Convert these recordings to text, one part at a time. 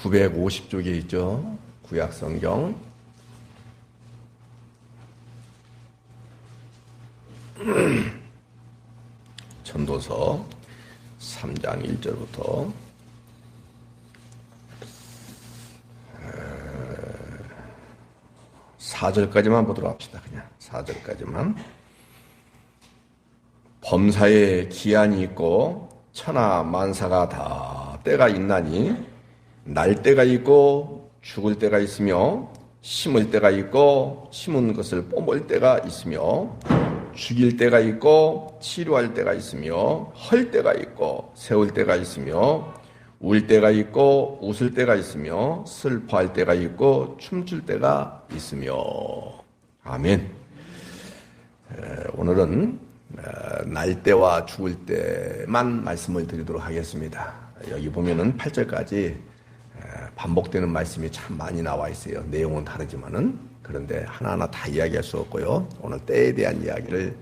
950쪽에 있죠. 구약성경. 전도서 3장 1절부터 4절까지만 보도록 합시다. 그냥 4절까지만. 범사에 기한이 있고 천하 만사가 다 때가 있나니 날 때가 있고 죽을 때가 있으며 심을 때가 있고 심은 것을 뽑을 때가 있으며 죽일 때가 있고 치료할 때가 있으며 헐 때가 있고 세울 때가 있으며 울 때가 있고 웃을 때가 있으며 슬퍼할 때가 있고 춤출 때가 있으며. 아멘. 오늘은 날 때와 죽을 때만 말씀을 드리도록 하겠습니다. 여기 보면은 8절까지 반복되는 말씀이 참 많이 나와 있어요. 내용은 다르지만은. 그런데 하나하나 다 이야기할 수 없고요. 오늘 때에 대한 이야기를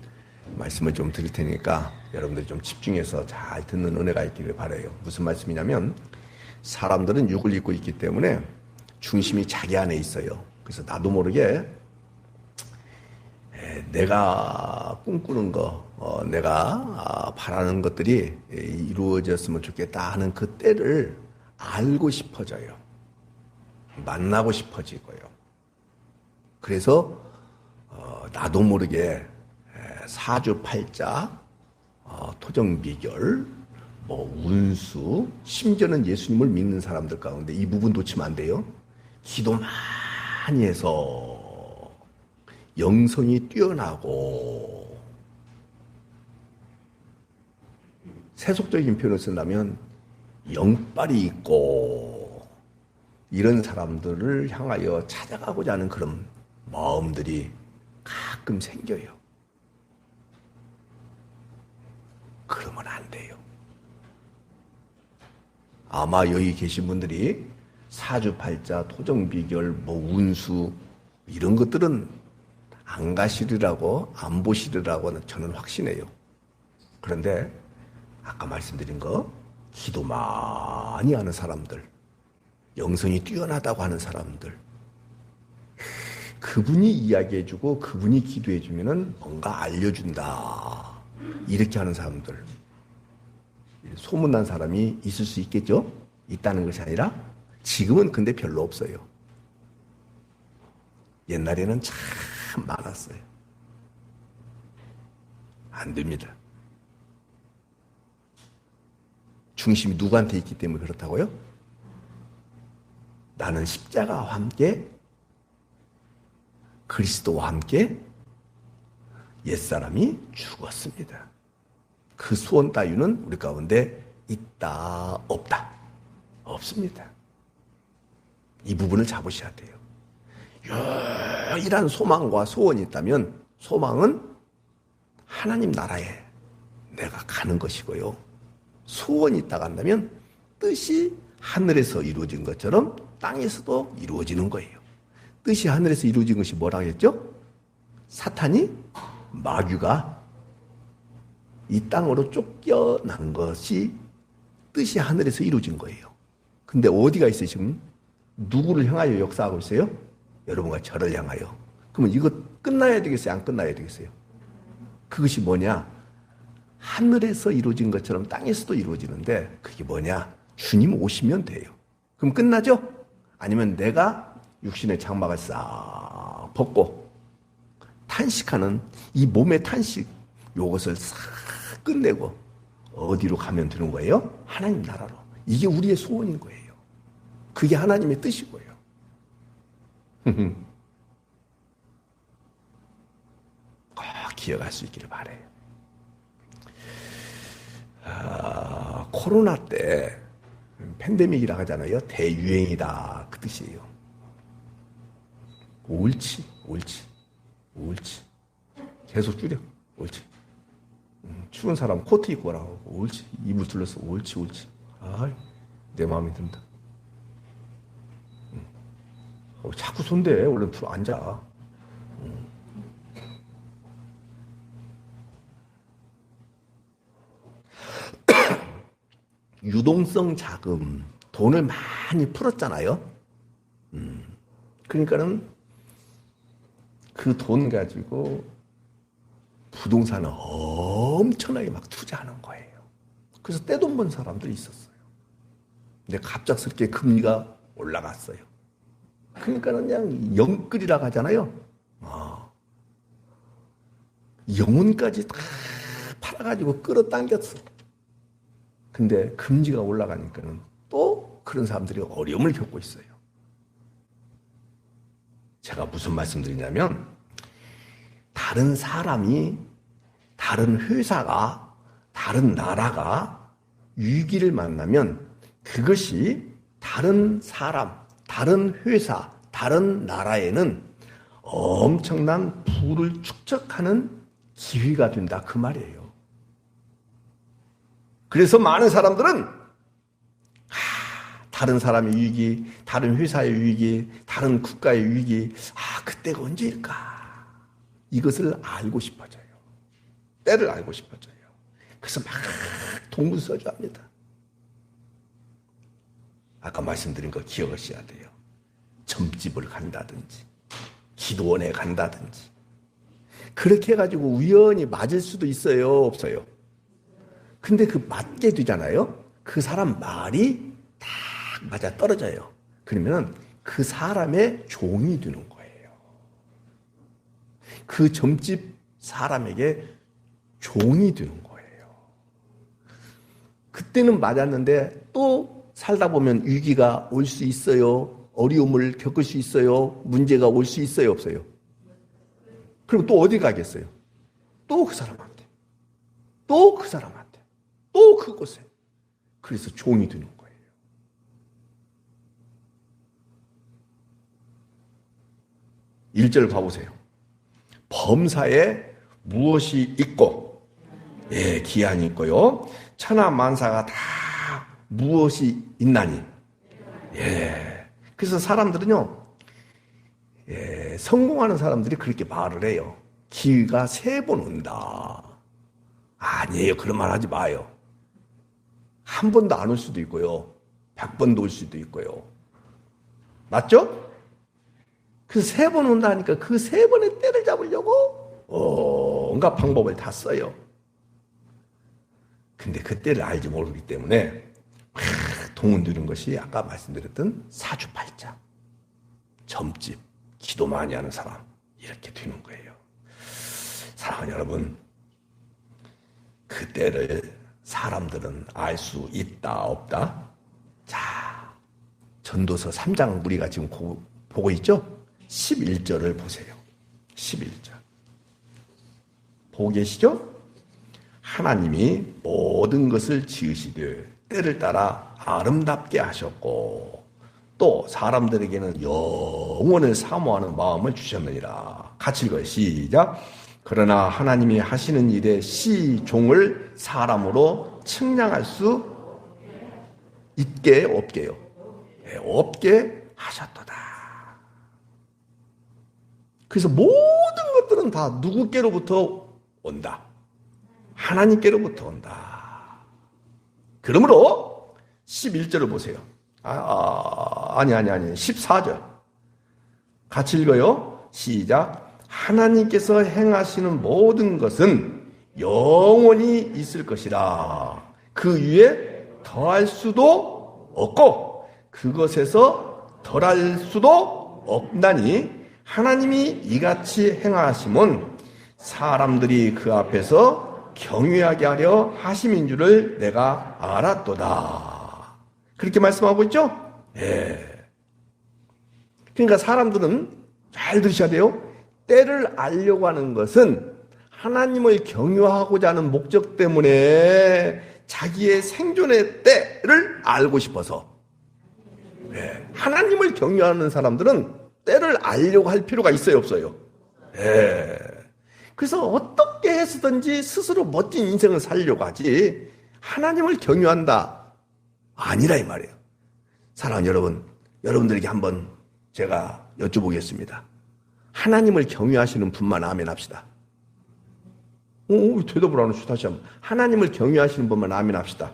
말씀을 좀 드릴 테니까 여러분들이 좀 집중해서 잘 듣는 은혜가 있기를 바라요. 무슨 말씀이냐면 사람들은 육을 입고 있기 때문에 중심이 자기 안에 있어요. 그래서 나도 모르게 내가 꿈꾸는 거, 내가 바라는 것들이 이루어졌으면 좋겠다 하는 그 때를 알고 싶어져요. 만나고 싶어지고요. 그래서 나도 모르게 사주팔자, 토정비결, 운수, 심지어는 예수님을 믿는 사람들 가운데 이 부분 놓치면 안 돼요. 기도 많이 해서 영성이 뛰어나고, 세속적인 표현을 쓴다면 영빨이 있고, 이런 사람들을 향하여 찾아가고자 하는 그런 마음들이 가끔 생겨요. 그러면 안 돼요. 아마 여기 계신 분들이 사주팔자, 토정비결, 운수 이런 것들은 안 가시리라고, 안 보시리라고 저는 확신해요. 그런데 아까 말씀드린 거, 기도 많이 하는 사람들, 영성이 뛰어나다고 하는 사람들, 그분이 이야기해주고 그분이 기도해주면은 뭔가 알려준다, 이렇게 하는 사람들, 소문난 사람이 있을 수 있겠죠? 있다는 것이 아니라 지금은 근데 별로 없어요. 옛날에는 참 많았어요. 안 됩니다. 중심이 누구한테 있기 때문에 그렇다고요? 나는 십자가와 함께 그리스도와 함께 옛사람이 죽었습니다. 그 소원 따위는 우리 가운데 있다, 없다? 없습니다. 이 부분을 잡으셔야 돼요. 유일한 소망과 소원이 있다면 소망은 하나님 나라에 내가 가는 것이고요. 소원이 있다고 한다면 뜻이 하늘에서 이루어진 것처럼 땅에서도 이루어지는 거예요. 뜻이 하늘에서 이루어진 것이 뭐라고 했죠? 사탄이, 마귀가 이 땅으로 쫓겨난 것이 뜻이 하늘에서 이루어진 거예요. 근데 어디가 있어요 지금? 누구를 향하여 역사하고 있어요? 여러분과 저를 향하여. 그러면 이거 끝나야 되겠어요? 안 끝나야 되겠어요? 그것이 뭐냐? 하늘에서 이루어진 것처럼 땅에서도 이루어지는데 그게 뭐냐? 주님 오시면 돼요. 그럼 끝나죠? 아니면 내가 육신의 장막을 싹 벗고 탄식하는 이 몸의 탄식, 요것을 싹 끝내고 어디로 가면 되는 거예요? 하나님 나라로. 이게 우리의 소원인 거예요. 그게 하나님의 뜻이고요. 꼭 기억할 수 있기를 바라요. 코로나 때 팬데믹이라고 하잖아요. 대유행이다, 그 뜻이에요. 옳지. 계속 줄여. 옳지. 추운 사람 코트 입고 오라고. 옳지. 이불 둘러서 옳지. 아, 내 마음에 든다. 자꾸 손대. 얼른 앉아. 유동성 자금, 돈을 많이 풀었잖아요. 그러니까는 그 돈 가지고 부동산을 엄청나게 막 투자하는 거예요. 그래서 떼돈 번 사람들이 있었어요. 근데 갑작스럽게 금리가 올라갔어요. 그러니까는 그냥 영끌이라고 하잖아요. 영혼까지 다 팔아가지고 끌어당겼어. 근데 금리가 올라가니까는 또 그런 사람들이 어려움을 겪고 있어요. 제가 무슨 말씀드리냐면, 다른 사람이, 다른 회사가, 다른 나라가 위기를 만나면 그것이 다른 사람, 다른 회사, 다른 나라에는 엄청난 부를 축적하는 기회가 된다, 그 말이에요. 그래서 많은 사람들은 다른 사람의 위기, 다른 회사의 위기, 다른 국가의 위기, 그때가 언제일까? 이것을 알고 싶어져요. 때를 알고 싶어져요. 그래서 막 동분서주합니다. 아까 말씀드린 거 기억하셔야 돼요. 점집을 간다든지, 기도원에 간다든지. 그렇게 해가지고 우연히 맞을 수도 있어요, 없어요? 근데 그 맞게 되잖아요? 그 사람 말이 딱 맞아 떨어져요. 그러면 그 사람의 종이 되는 거예요. 그 점집 사람에게 종이 되는 거예요. 그때는 맞았는데 또 살다 보면 위기가 올 수 있어요. 어려움을 겪을 수 있어요. 문제가 올 수 있어요, 없어요? 그리고 또 어디 가겠어요? 또 그 사람한테. 또 그 사람한테. 또 그곳에. 그래서 종이 되는 거예요. 1절 봐보세요. 범사에 무엇이 있고, 기한이 있고요. 천하 만사가 다 무엇이 있나니. 그래서 사람들은요, 성공하는 사람들이 그렇게 말을 해요. 기회가 3번 온다. 아니에요. 그런 말 하지 마요. 한 번도 안 올 수도 있고요. 100번도 올 수도 있고요. 맞죠? 그래서 3번 온다 하니까 그 3번의 때를 잡으려고 온갖 방법을 다 써요. 근데 그 때를 알지 모르기 때문에 동은 두는 것이 아까 말씀드렸던 사주팔자, 점집, 기도 많이 하는 사람, 이렇게 되는 거예요. 사랑하는 여러분, 그 때를 사람들은 알 수 있다 없다? 자, 전도서 3장 우리가 지금 보고 있죠? 11절을 보세요. 11절 보고 계시죠? 하나님이 모든 것을 지으시되 때를 따라 아름답게 하셨고 또 사람들에게는 영원을 사모하는 마음을 주셨느니라. 같이 읽어요. 시작. 그러나 하나님이 하시는 일에 시종을 사람으로 측량할 수 있게 없게요. 없게 하셨도다. 그래서 모든 것들은 다 누구께로부터 온다. 하나님께로부터 온다. 그러므로 11절을 보세요. 아니 14절 같이 읽어요. 시작. 하나님께서 행하시는 모든 것은 영원히 있을 것이라. 그 위에 더할 수도 없고 그것에서 덜할 수도 없나니 하나님이 이같이 행하심은 사람들이 그 앞에서 경외하게 하려 하심인 줄을 내가 알았도다. 그렇게 말씀하고 있죠? 그러니까 사람들은 잘 들으셔야 돼요. 때를 알려고 하는 것은 하나님을 경외하고자 하는 목적 때문에 자기의 생존의 때를 알고 싶어서. 하나님을 경외하는 사람들은 때를 알려고 할 필요가 있어요, 없어요? 그래서 어떻게 해서든지 스스로 멋진 인생을 살려고 하지 하나님을 경외한다 아니라 이 말이에요. 사랑하는 여러분, 여러분들에게 한번 제가 여쭤보겠습니다. 하나님을 경외하시는 분만 아멘 합시다. 대답을 안 하시고 다시 한번. 하나님을 경외하시는 분만 아멘 합시다.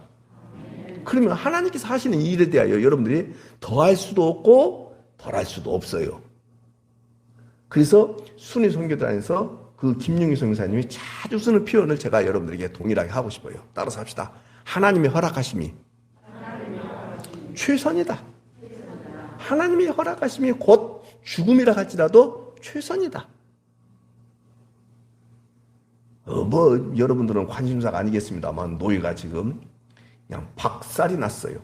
그러면 하나님께서 하시는 일에 대하여 여러분들이 더할 수도 없고 덜할 수도 없어요. 그래서 순위 선교단에서 그 김용희 선교사님이 자주 쓰는 표현을 제가 여러분들에게 동일하게 하고 싶어요. 따라서 합시다. 하나님의 허락하심이 최선이다. 하나님의 허락하심이 곧 죽음이라 할지라도 최선이다. 뭐 여러분들은 관심사가 아니겠습니다만 노예가 지금 그냥 박살이 났어요.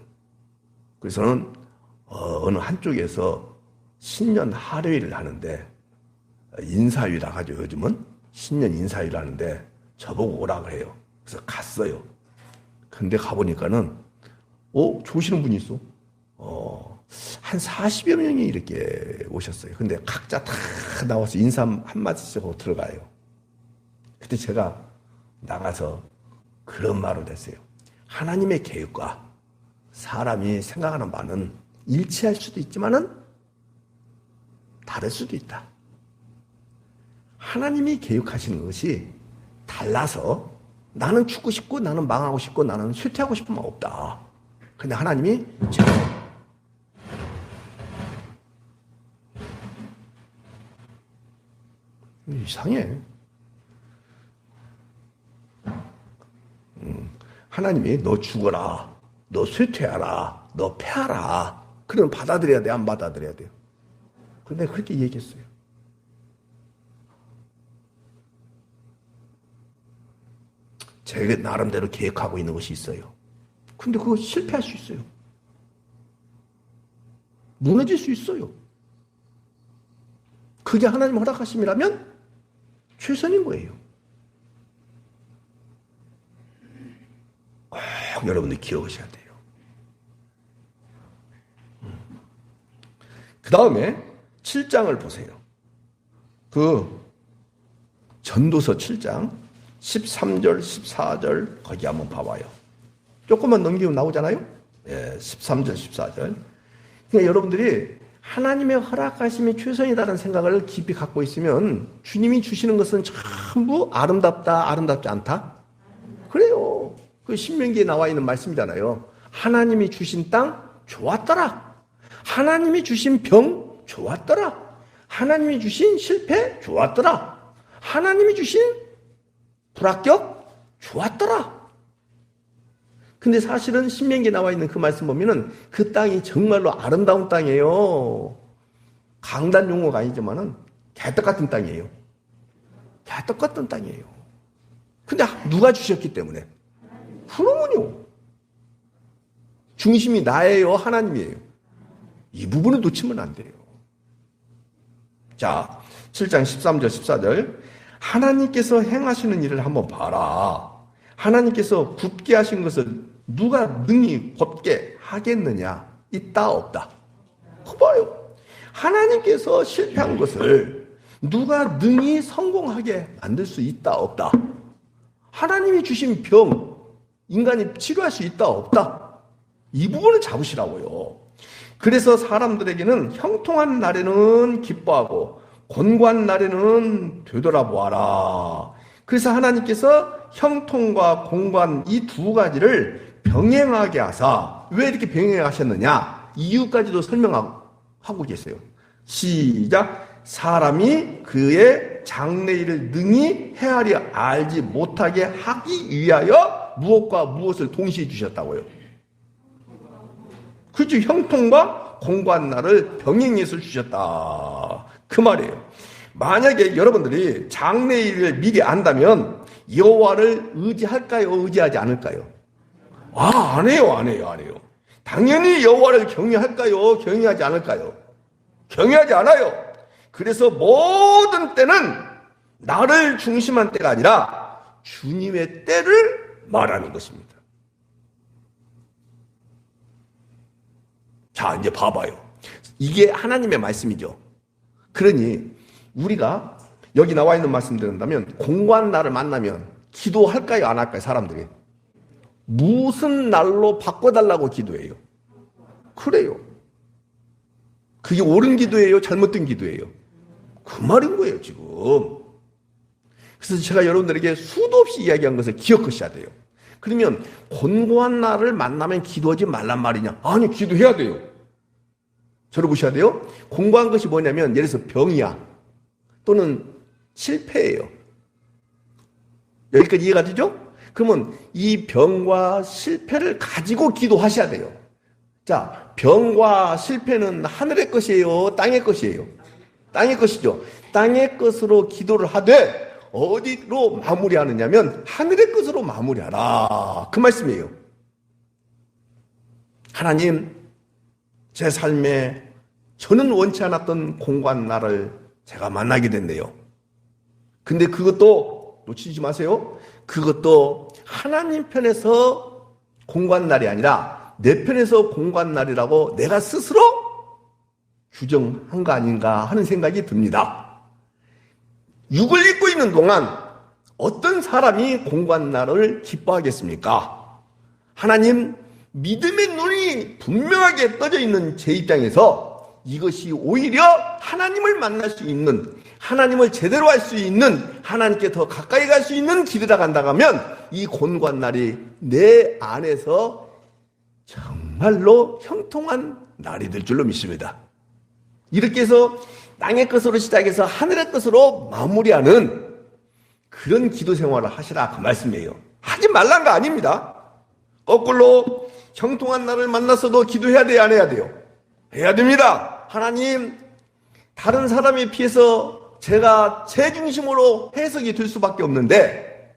그래서는 어느 한쪽에서 신년 하례회를 하는데 인사위라 하죠. 요즘은 신년 인사위를 하는데 저보고 오라고 해요. 그래서 갔어요. 근데 가보니까는 좋으시는 분이 있어. 한 40여 명이 이렇게 오셨어요. 근데 각자 다 나와서 인사 한마디씩 하고 들어가요. 그때 제가 나가서 그런 말을 했어요. 하나님의 계획과 사람이 생각하는 바는 일치할 수도 있지만은 다를 수도 있다. 하나님이 계획하시는 것이 달라서 나는 죽고 싶고 나는 망하고 싶고 나는 쇠퇴하고 싶은 마음 없다. 근데 하나님이 이상해. 하나님이 너 죽어라, 너 쇠퇴하라, 너 패하라. 그럼 받아들여야 돼, 안 받아들여야 돼요? 근데 그렇게 얘기했어요. 제 나름대로 계획하고 있는 것이 있어요. 근데 그거 실패할 수 있어요. 무너질 수 있어요. 그게 하나님 허락하심이라면 최선인 거예요. 꼭 여러분들 기억하셔야 돼요. 그 다음에 7장을 보세요. 그 전도서 7장 13절, 14절 거기 한번 봐봐요. 조금만 넘기면 나오잖아요. 13절, 14절. 그러니까 여러분들이 하나님의 허락하심이 최선이다라는 생각을 깊이 갖고 있으면 주님이 주시는 것은 전부 아름답다, 아름답지 않다? 그래요. 그 신명기에 나와 있는 말씀이잖아요. 하나님이 주신 땅 좋았더라. 하나님이 주신 병 좋았더라. 하나님이 주신 실패 좋았더라. 하나님이 주신 불합격 좋았더라. 근데 사실은 신명기에 나와 있는 그 말씀 보면은 그 땅이 정말로 아름다운 땅이에요. 강단 용어가 아니지만은 개떡 같은 땅이에요. 개떡 같은 땅이에요. 근데 누가 주셨기 때문에? 그러면요. 중심이 나예요, 하나님이에요. 이 부분을 놓치면 안 돼요. 자, 7장 13절, 14절. 하나님께서 행하시는 일을 한번 봐라. 하나님께서 굳게 하신 것을 누가 능히 곧게 하겠느냐? 있다, 없다? 봐요. 하나님께서 실패한 것을 누가 능히 성공하게 만들 수 있다, 없다? 하나님이 주신 병, 인간이 치료할 수 있다, 없다? 이 부분을 잡으시라고요. 그래서 사람들에게는 형통한 날에는 기뻐하고 곤고한 날에는 되돌아보아라. 그래서 하나님께서 형통과 공관 이 두 가지를 병행하게 하사. 왜 이렇게 병행하셨느냐? 이유까지도 설명하고 계세요. 시작. 사람이 그의 장래일을 능히 헤아려 알지 못하게 하기 위하여 무엇과 무엇을 동시에 주셨다고요. 그렇죠. 형통과 공고한 날을 병행해서 주셨다. 그 말이에요. 만약에 여러분들이 장래일을 미리 안다면 여호와를 의지할까요? 의지하지 않을까요? 안 해요. 당연히 여호와를 경외할까요? 경외하지 않을까요? 경외하지 않아요. 그래서 모든 때는 나를 중심한 때가 아니라 주님의 때를 말하는 것입니다. 자, 이제 봐봐요. 이게 하나님의 말씀이죠. 그러니 우리가 여기 나와 있는 말씀 드린다면 공고한 날을 만나면 기도할까요? 안 할까요? 사람들이. 무슨 날로 바꿔달라고 기도해요? 그래요. 그게 옳은 기도예요? 잘못된 기도예요? 그 말인 거예요, 지금. 그래서 제가 여러분들에게 수도 없이 이야기한 것을 기억하셔야 돼요. 그러면 곤고한 날을 만나면 기도하지 말란 말이냐? 아니, 기도해야 돼요. 저를 보셔야 돼요. 공고한 것이 뭐냐면 예를 들어서 병이야. 또는 실패예요. 여기까지 이해가 되죠? 그러면 이 병과 실패를 가지고 기도하셔야 돼요. 자, 병과 실패는 하늘의 것이에요? 땅의 것이에요? 땅의 것이죠. 땅의 것으로 기도를 하되 어디로 마무리하느냐면 하늘의 것으로 마무리하라. 그 말씀이에요. 하나님, 제 삶에 저는 원치 않았던 공고한 날을 제가 만나게 됐네요. 근데 그것도 놓치지 마세요. 그것도 하나님 편에서 공고한 날이 아니라 내 편에서 공고한 날이라고 내가 스스로 규정한 거 아닌가 하는 생각이 듭니다. 육을 입고 있는 동안 어떤 사람이 공고한 날을 기뻐하겠습니까? 하나님, 믿음의 눈이 분명하게 떠져 있는 제 입장에서 이것이 오히려 하나님을 만날 수 있는, 하나님을 제대로 할 수 있는, 하나님께 더 가까이 갈 수 있는 길이라 간다고 하면 이 곤고한 날이 내 안에서 정말로 형통한 날이 될 줄로 믿습니다. 이렇게 해서 땅의 것으로 시작해서 하늘의 것으로 마무리하는 그런 기도 생활을 하시라 그 말씀이에요. 하지 말란 거 아닙니다. 거꾸로 형통한 날을 만났어도 기도해야 돼요, 안 해야 돼요? 해야 됩니다. 하나님, 다른 사람에 비해서 제가 제 중심으로 해석이 될 수밖에 없는데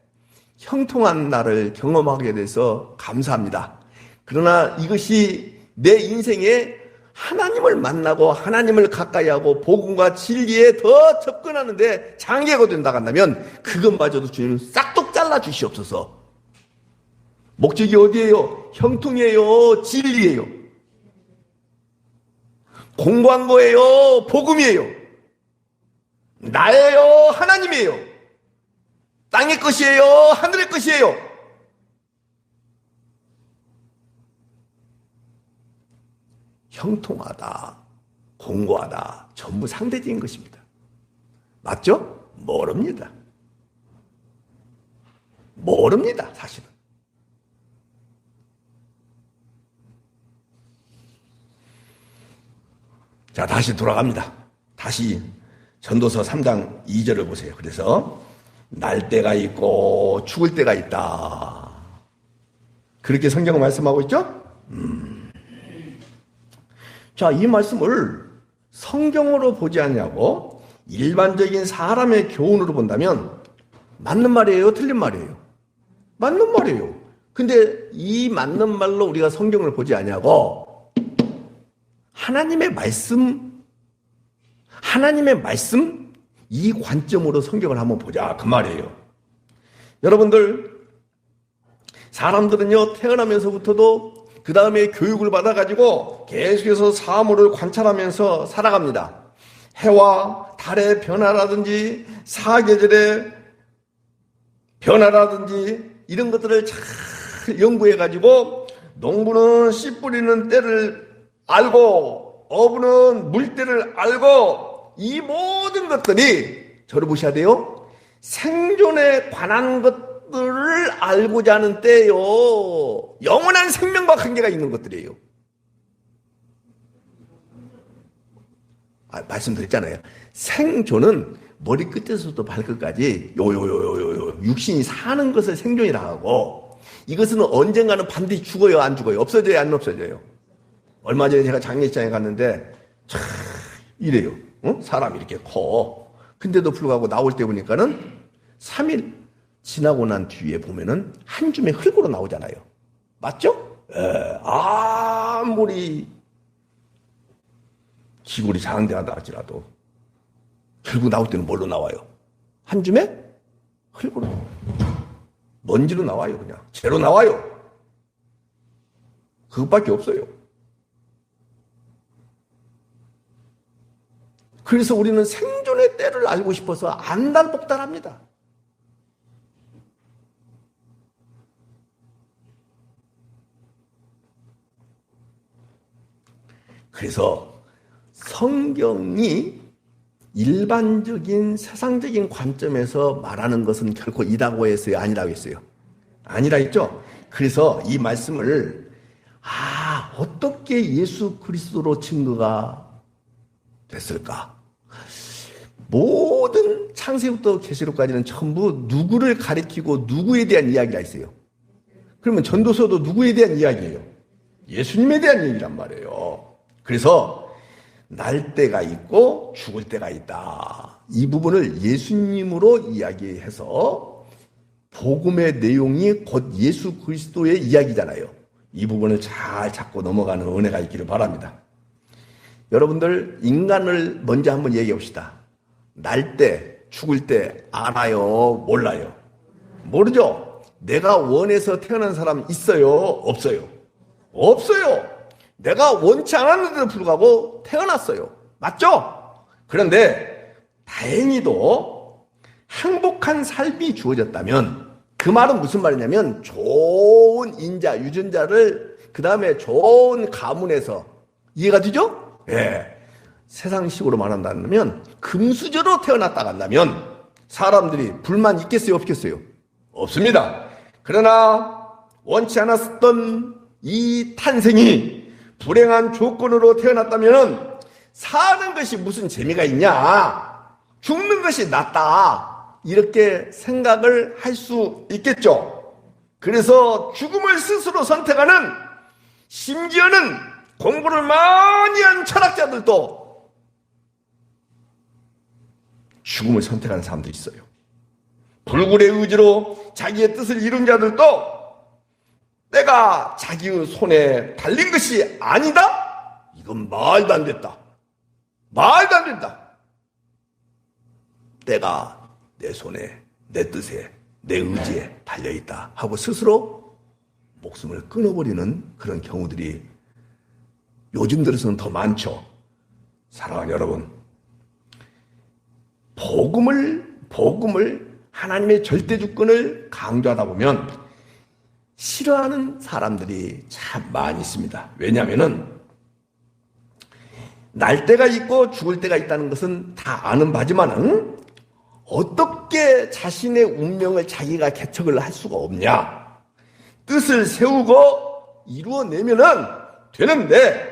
형통한 날을 경험하게 돼서 감사합니다. 그러나 이것이 내 인생에 하나님을 만나고 하나님을 가까이 하고 복음과 진리에 더 접근하는데 장애가 된다고 한다면 그것마저도 주님 싹둑 잘라 주시옵소서. 목적이 어디예요? 형통이에요? 진리예요? 공부한 거예요? 복음이에요? 나예요? 하나님이에요? 땅의 것이에요? 하늘의 것이에요? 형통하다, 공고하다, 전부 상대적인 것입니다. 맞죠? 모릅니다. 모릅니다, 사실은. 자, 다시 돌아갑니다. 다시 전도서 3장 2절을 보세요. 그래서 날 때가 있고 죽을 때가 있다. 그렇게 성경은 말씀하고 있죠? 자, 이 말씀을 성경으로 보지 않냐고 일반적인 사람의 교훈으로 본다면 맞는 말이에요? 틀린 말이에요? 맞는 말이에요. 근데 이 맞는 말로 우리가 성경을 보지 않냐고 하나님의 말씀 이 관점으로 성경을 한번 보자 그 말이에요. 여러분들, 사람들은요 태어나면서부터도 그 다음에 교육을 받아가지고 계속해서 사물을 관찰하면서 살아갑니다. 해와 달의 변화라든지 사계절의 변화라든지 이런 것들을 잘 연구해가지고 농부는 씨 뿌리는 때를 알고 어부는 물때를 알고 이 모든 것들이 저를 보셔야 돼요. 생존에 관한 것들을 알고자 하는 때요. 영원한 생명과 관계가 있는 것들이에요. 말씀드렸잖아요. 생존은 머리끝에서부터 발끝까지 육신이 사는 것을 생존이라고 하고 이것은 언젠가는 반드시 죽어요, 안 죽어요? 없어져요, 안 없어져요? 얼마 전에 제가 장례식장에 갔는데 참 이래요. 사람이 이렇게 커. 근데도 불구하고 나올 때 보니까는 3일 지나고 난 뒤에 보면은 한 줌의 흙으로 나오잖아요. 맞죠? 아무리 기골이 장대하다 할지라도 결국 나올 때는 뭘로 나와요? 한 줌의 흙으로. 먼지로 나와요. 그냥 재로 나와요. 그것밖에 없어요. 그래서 우리는 생존의 때를 알고 싶어서 안달복달합니다. 그래서 성경이 일반적인 세상적인 관점에서 말하는 것은 결코 이라고 했어요? 아니라고 했어요? 아니라 했죠? 그래서 이 말씀을 어떻게 예수 그리스도로 증거가 됐을까? 모든 창세부터 계시록까지는 전부 누구를 가리키고 누구에 대한 이야기가 있어요. 그러면 전도서도 누구에 대한 이야기예요? 예수님에 대한 얘기란 말이에요. 그래서 날 때가 있고 죽을 때가 있다. 이 부분을 예수님으로 이야기해서 복음의 내용이 곧 예수 그리스도의 이야기잖아요. 이 부분을 잘 잡고 넘어가는 은혜가 있기를 바랍니다. 여러분들 인간을 먼저 한번 얘기해 봅시다. 날 때, 죽을 때 알아요? 몰라요? 모르죠? 내가 원해서 태어난 사람 있어요? 없어요? 없어요. 내가 원치 않았는데도 불구하고 태어났어요. 맞죠? 그런데 다행히도 행복한 삶이 주어졌다면 그 말은 무슨 말이냐면 좋은 인자, 유전자를 그 다음에 좋은 가문에서 이해가 되죠? 예. 세상식으로 말한다면 금수저로 태어났다 간다면 사람들이 불만 있겠어요? 없겠어요? 없습니다. 그러나 원치 않았던 이 탄생이 불행한 조건으로 태어났다면 사는 것이 무슨 재미가 있냐? 죽는 것이 낫다. 이렇게 생각을 할 수 있겠죠. 그래서 죽음을 스스로 선택하는, 심지어는 공부를 많이 한 철학자들도 죽음을 선택하는 사람도 있어요. 불굴의 의지로 자기의 뜻을 이룬 자들도 내가 자기의 손에 달린 것이 아니다? 이건 말도 안 됐다. 말도 안 된다. 내가 내 손에, 내 뜻에, 내 의지에 달려있다 하고 스스로 목숨을 끊어버리는 그런 경우들이 요즘 들어서는 더 많죠. 사랑하는 여러분, 복음을 하나님의 절대주권을 강조하다 보면 싫어하는 사람들이 참 많이 있습니다. 왜냐하면은 날 때가 있고 죽을 때가 있다는 것은 다 아는 바지만은 어떻게 자신의 운명을 자기가 개척을 할 수가 없냐? 뜻을 세우고 이루어내면은 되는데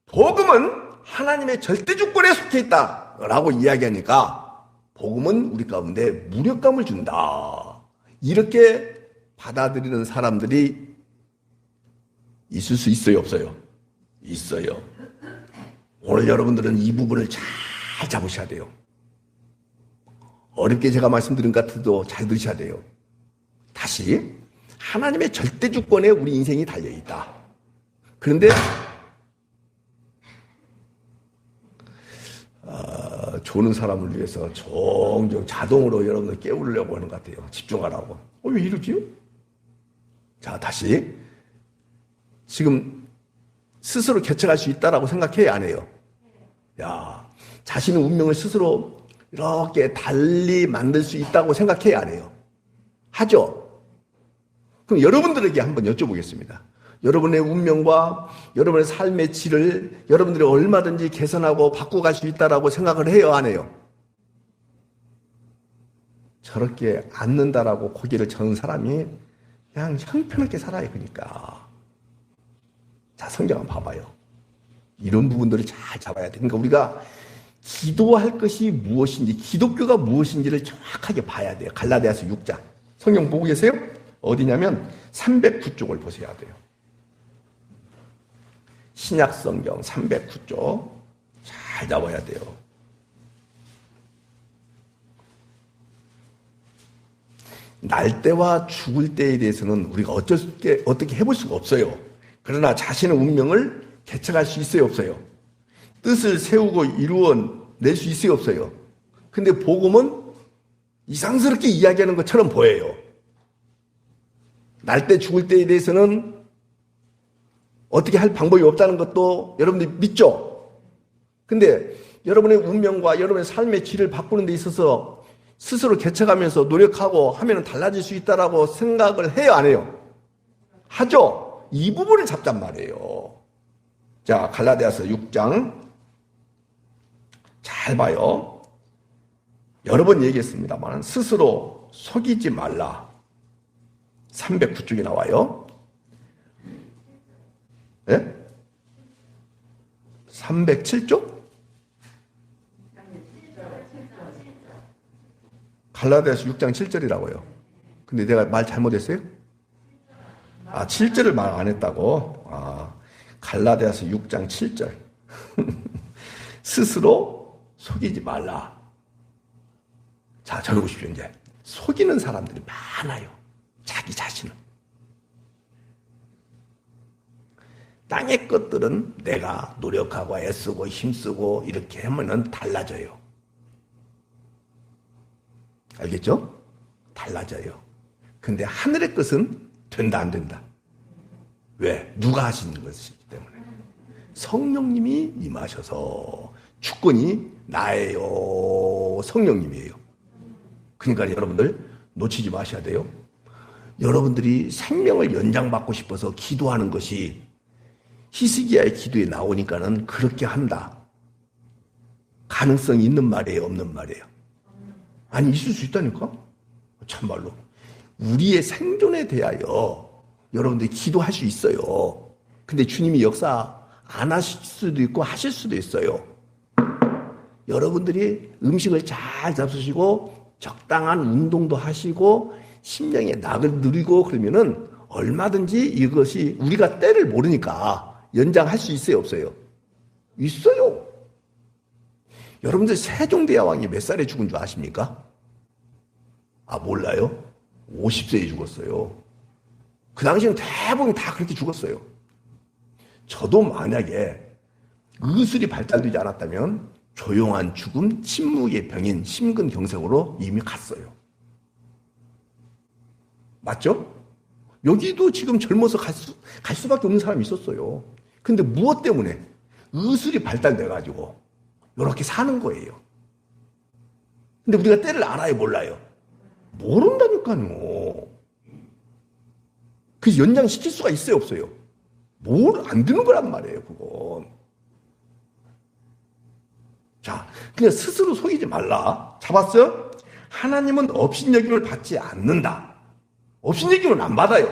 복음은 하나님의 절대주권에 속해 있다라고 이야기하니까 복음은 우리 가운데 무력감을 준다. 이렇게 받아들이는 사람들이 있을 수 있어요, 없어요? 있어요. 오늘 여러분들은 이 부분을 잘 잡으셔야 돼요. 어렵게 제가 말씀드린 것 같아도 잘 들으셔야 돼요. 다시 하나님의 절대주권에 우리 인생이 달려있다. 그런데 조는 사람을 위해서 종종 자동으로 여러분들 깨우려고 하는 것 같아요. 집중하라고. 왜 이러지요? 자, 다시 지금 스스로 개척할 수 있다라고 생각해야 안 해요? 야, 자신의 운명을 스스로 이렇게 달리 만들 수 있다고 생각해야 안 해요? 하죠? 그럼 여러분들에게 한번 여쭤보겠습니다. 여러분의 운명과 여러분의 삶의 질을 여러분들이 얼마든지 개선하고 바꿔갈 수 있다라고 생각을 해요, 안 해요? 저렇게 앉는다라고 고개를 저는 사람이 그냥 형편없게 살아요. 그러니까 자, 성경 한번 봐봐요. 이런 부분들을 잘 잡아야 돼. 그러니까 우리가 기도할 것이 무엇인지, 기독교가 무엇인지를 정확하게 봐야 돼요. 갈라디아서 6장. 성경 보고 계세요? 어디냐면 309쪽을 보셔야 돼요. 신약 성경 309쪽 잘 잡아야 돼요. 날 때와 죽을 때에 대해서는 우리가 어떻게 해볼 수가 없어요. 그러나 자신의 운명을 개척할 수 있어요, 없어요? 뜻을 세우고 이루어낼 수 있어요, 없어요? 근데 복음은 이상스럽게 이야기하는 것처럼 보여요. 날 때 죽을 때에 대해서는 어떻게 할 방법이 없다는 것도 여러분들이 믿죠? 근데 여러분의 운명과 여러분의 삶의 질을 바꾸는 데 있어서 스스로 개척하면서 노력하고 하면 달라질 수 있다라고 생각을 해요, 안 해요? 하죠? 이 부분을 잡잔 말이에요. 자, 갈라디아서 6장 잘 봐요. 여러 번 얘기했습니다만 스스로 속이지 말라. 309쪽에 나와요. 예? 307쪽? 갈라디아서 6장 7절이라고요. 근데 내가 말 잘못했어요? 7절을 말 안 했다고? 갈라디아서 6장 7절. 스스로 속이지 말라. 자, 저러 보십시오, 이제. 속이는 사람들이 많아요. 자기 자신을. 땅의 것들은 내가 노력하고 애쓰고 힘쓰고 이렇게 하면은 달라져요. 알겠죠? 달라져요. 근데 하늘의 것은 된다, 안 된다. 왜? 누가 하시는 것이기 때문에. 성령님이 임하셔서 주권이 나예요. 성령님이에요. 그러니까 여러분들 놓치지 마셔야 돼요. 여러분들이 생명을 연장받고 싶어서 기도하는 것이 히스기야의 기도에 나오니까는 그렇게 한다. 가능성이 있는 말이에요, 없는 말이에요? 아니, 있을 수 있다니까? 참말로. 우리의 생존에 대하여 여러분들이 기도할 수 있어요. 근데 주님이 역사 안 하실 수도 있고 하실 수도 있어요. 여러분들이 음식을 잘 잡수시고 적당한 운동도 하시고 심령의 낙을 누리고 그러면은 얼마든지 이것이 우리가 때를 모르니까 연장할 수 있어요, 없어요? 있어요. 여러분들 세종대왕이 몇 살에 죽은 줄 아십니까? 몰라요? 50세에 죽었어요. 그 당시에는 대부분 다 그렇게 죽었어요. 저도 만약에 의술이 발달되지 않았다면 조용한 죽음, 침묵의 병인 심근경색으로 이미 갔어요. 맞죠? 여기도 지금 젊어서 갈 수밖에 없는 사람이 있었어요. 근데 무엇 때문에? 의술이 발달돼가지고 이렇게 사는 거예요. 근데 우리가 때를 알아요, 몰라요? 모른다니까요. 그 연장시킬 수가 있어요, 없어요? 안 되는 거란 말이에요, 그건. 자, 그냥 스스로 속이지 말라. 잡았어요? 하나님은 업신여김을 받지 않는다. 업신여김을 안 받아요.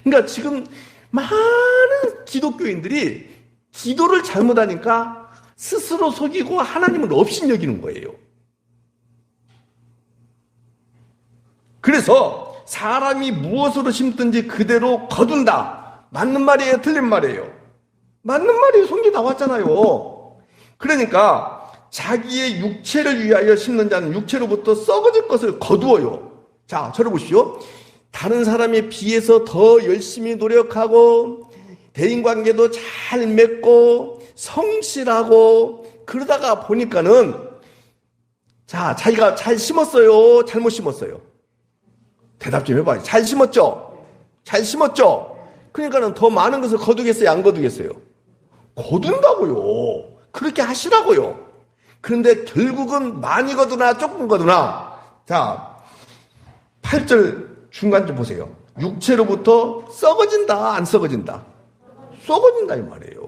그러니까 지금 많은 기독교인들이 기도를 잘못하니까 스스로 속이고 하나님을 업신여기는 거예요. 그래서 사람이 무엇으로 심든지 그대로 거둔다. 맞는 말이에요, 틀린 말이에요? 맞는 말이에요. 성경에 나왔잖아요. 그러니까 자기의 육체를 위하여 심는 자는 육체로부터 썩어질 것을 거두어요. 자, 저를 보시오. 다른 사람에 비해서 더 열심히 노력하고 대인관계도 잘 맺고 성실하고 그러다가 보니까는 자, 자기가 잘 심었어요, 잘못 심었어요? 대답 좀 해봐요. 잘 심었죠? 잘 심었죠? 그러니까는 더 많은 것을 거두겠어요, 안 거두겠어요? 거둔다고요. 그렇게 하시라고요. 그런데 결국은 많이 거두나 조금 거두나. 자, 8절 중간 좀 보세요. 육체로부터 썩어진다, 안 썩어진다? 썩어진다 이 말이에요.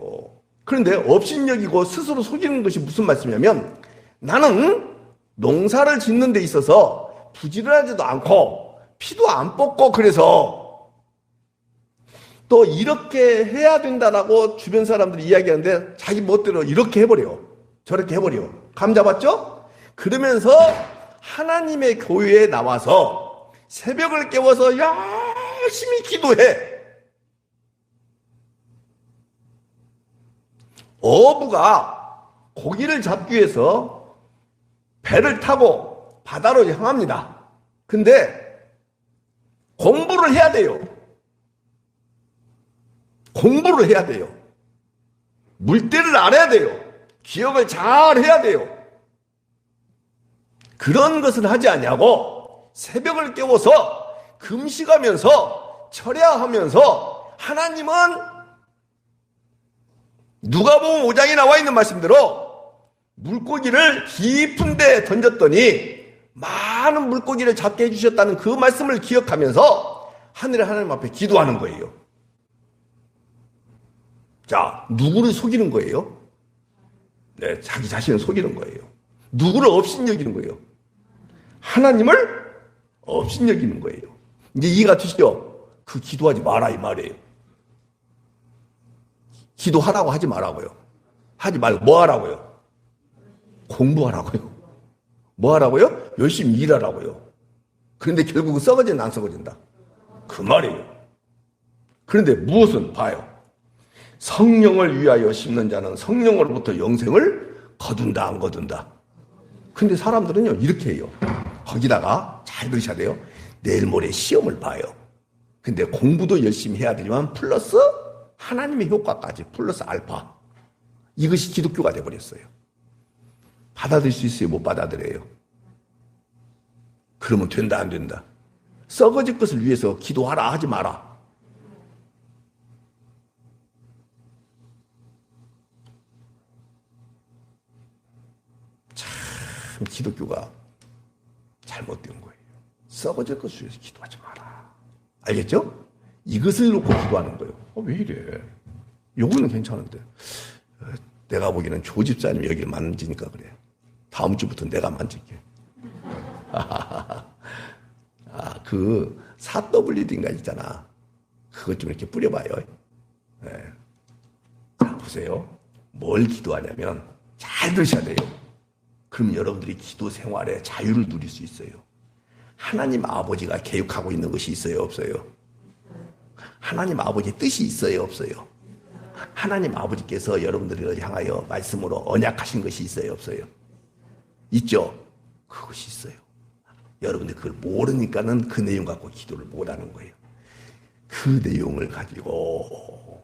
그런데 업신여기고 스스로 속이는 것이 무슨 말씀이냐면 나는 농사를 짓는 데 있어서 부지런하지도 않고 피도 안 뽑고 그래서 또 이렇게 해야 된다라고 주변 사람들이 이야기하는데 자기 멋대로 이렇게 해버려. 저렇게 해버려. 감 잡았죠? 그러면서 하나님의 교회에 나와서 새벽을 깨워서 열심히 기도해. 어부가 고기를 잡기 위해서 배를 타고 바다로 향합니다. 근데 공부를 해야 돼요. 공부를 해야 돼요. 물때를 알아야 돼요. 기억을 잘 해야 돼요. 그런 것을 하지 않냐고 새벽을 깨워서 금식하면서 철야하면서 하나님은 누가복음 5장에 나와 있는 말씀대로 물고기를 깊은 데 던졌더니 많은 물고기를 잡게 해주셨다는 그 말씀을 기억하면서 하늘의 하나님 앞에 기도하는 거예요. 자, 누구를 속이는 거예요? 네, 자기 자신을 속이는 거예요. 누구를 업신여기는 거예요? 하나님을 업신여기는 거예요. 이제 이해가 되시죠? 그 기도하지 마라 이 말이에요. 기도하라고 하지 말라고요. 하지 말고 뭐 하라고요? 공부하라고요. 뭐 하라고요? 열심히 일하라고요. 그런데 결국은 썩어진다 안 썩어진다? 그 말이에요. 그런데 무엇은 봐요. 성령을 위하여 심는 자는 성령으로부터 영생을 거둔다 안 거둔다. 근데 사람들은요 이렇게 해요. 거기다가 잘 들으셔야 돼요. 내일 모레 시험을 봐요. 근데 공부도 열심히 해야 되지만 플러스 하나님의 효과까지 플러스 알파. 이것이 기독교가 돼버렸어요. 받아들일 수 있어요? 못 받아들여요? 그러면 된다 안 된다? 썩어질 것을 위해서 기도하라 하지 마라. 참 기독교가 잘못된 거예요. 썩어질 것을 위해서 기도하지 마라. 알겠죠? 이것을 놓고 기도하는 거예요. 왜 이래? 요거는 괜찮은데. 내가 보기에는 조 집사님이 여기를 만지니까 그래. 다음 주부터 내가 만질게. 그 사더블리드인가 있잖아. 그것 좀 이렇게 뿌려봐요. 네. 자, 보세요. 뭘 기도하냐면 잘 들으셔야 돼요. 그럼 여러분들이 기도 생활에 자유를 누릴 수 있어요. 하나님 아버지가 계획하고 있는 것이 있어요, 없어요? 하나님 아버지의 뜻이 있어요, 없어요? 하나님 아버지께서 여러분들을 향하여 말씀으로 언약하신 것이 있어요, 없어요? 있죠? 그것이 있어요. 여러분들 그걸 모르니까는 그 내용 갖고 기도를 못하는 거예요. 그 내용을 가지고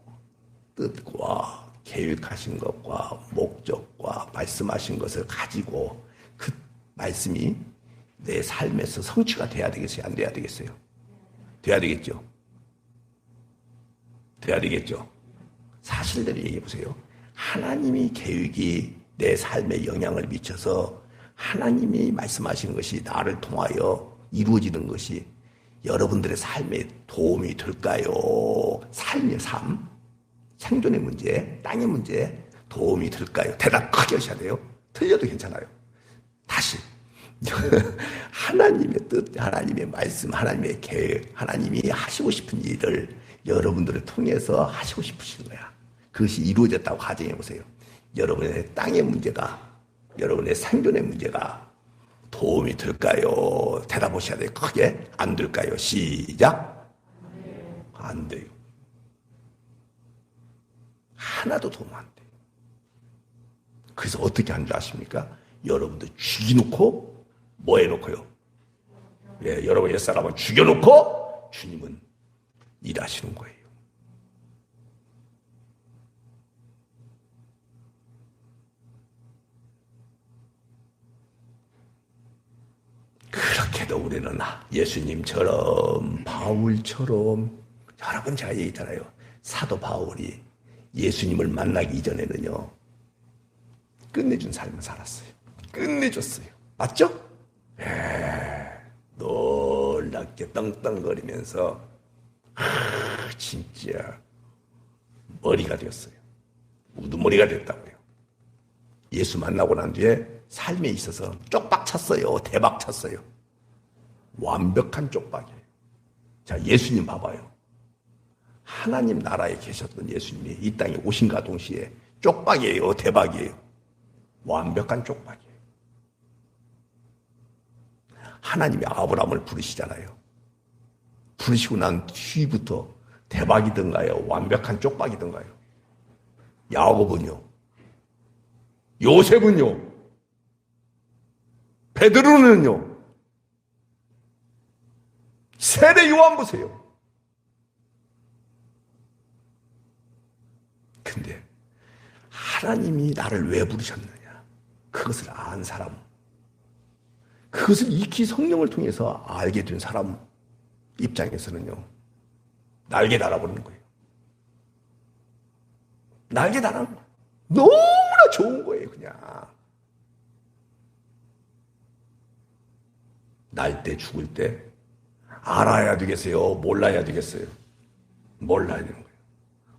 뜻과 계획하신 것과 목적과 말씀하신 것을 가지고 그 말씀이 내 삶에서 성취가 돼야 되겠어요? 안 돼야 되겠어요? 돼야 되겠죠? 돼야 되겠죠? 사실대로 얘기해 보세요. 하나님이 계획이 내 삶에 영향을 미쳐서 하나님이 말씀하신 것이 나를 통하여 이루어지는 것이 여러분들의 삶에 도움이 될까요? 삶의 삶, 생존의 문제, 땅의 문제 도움이 될까요? 대답 크게 하셔야 돼요. 틀려도 괜찮아요. 다시 하나님의 뜻, 하나님의 말씀, 하나님의 계획, 하나님이 하시고 싶은 일을 여러분들을 통해서 하시고 싶으신 거야. 그것이 이루어졌다고 가정해 보세요. 여러분의 땅의 문제가, 여러분의 생존의 문제가 도움이 될까요? 대답하셔야 돼요. 크게. 안 될까요? 시작. 안 돼요. 하나도 도움 안 돼요. 그래서 어떻게 하는 줄 아십니까? 여러분들 죽여놓고 뭐 해놓고요? 예, 여러분 옛사람은 죽여놓고 주님은 일하시는 거예요. 그렇게도 우리는 예수님처럼 바울처럼 여러분 제가 얘기했잖아요. 사도 바울이 예수님을 만나기 이전에는요. 끝내준 삶을 살았어요. 끝내줬어요. 맞죠? 놀랍게 떵떵거리면서 진짜 머리가 되었어요. 우두머리가 됐다고요. 예수 만나고 난 뒤에 삶에 있어서 쪽박 찼어요. 대박 찼어요. 완벽한 쪽박이에요. 자, 예수님 봐봐요. 하나님 나라에 계셨던 예수님이 이 땅에 오신과 동시에 쪽박이에요. 대박이에요. 완벽한 쪽박이에요. 하나님이 아브라함을 부르시잖아요. 부르시고 난 뒤부터 대박이든가요? 완벽한 쪽박이든가요? 야곱은요? 요셉은요? 베드로는요? 세례 요한 보세요. 근데 하나님이 나를 왜 부르셨느냐? 그것을 안 사람, 그것을 익히 성령을 통해서 알게 된 사람 입장에서는요, 날개 달아버리는 거예요. 날개 달아는 거예요. 너무나 좋은 거예요, 그냥. 날 때 죽을 때 알아야 되겠어요? 몰라야 되겠어요? 몰라야 되는 거예요.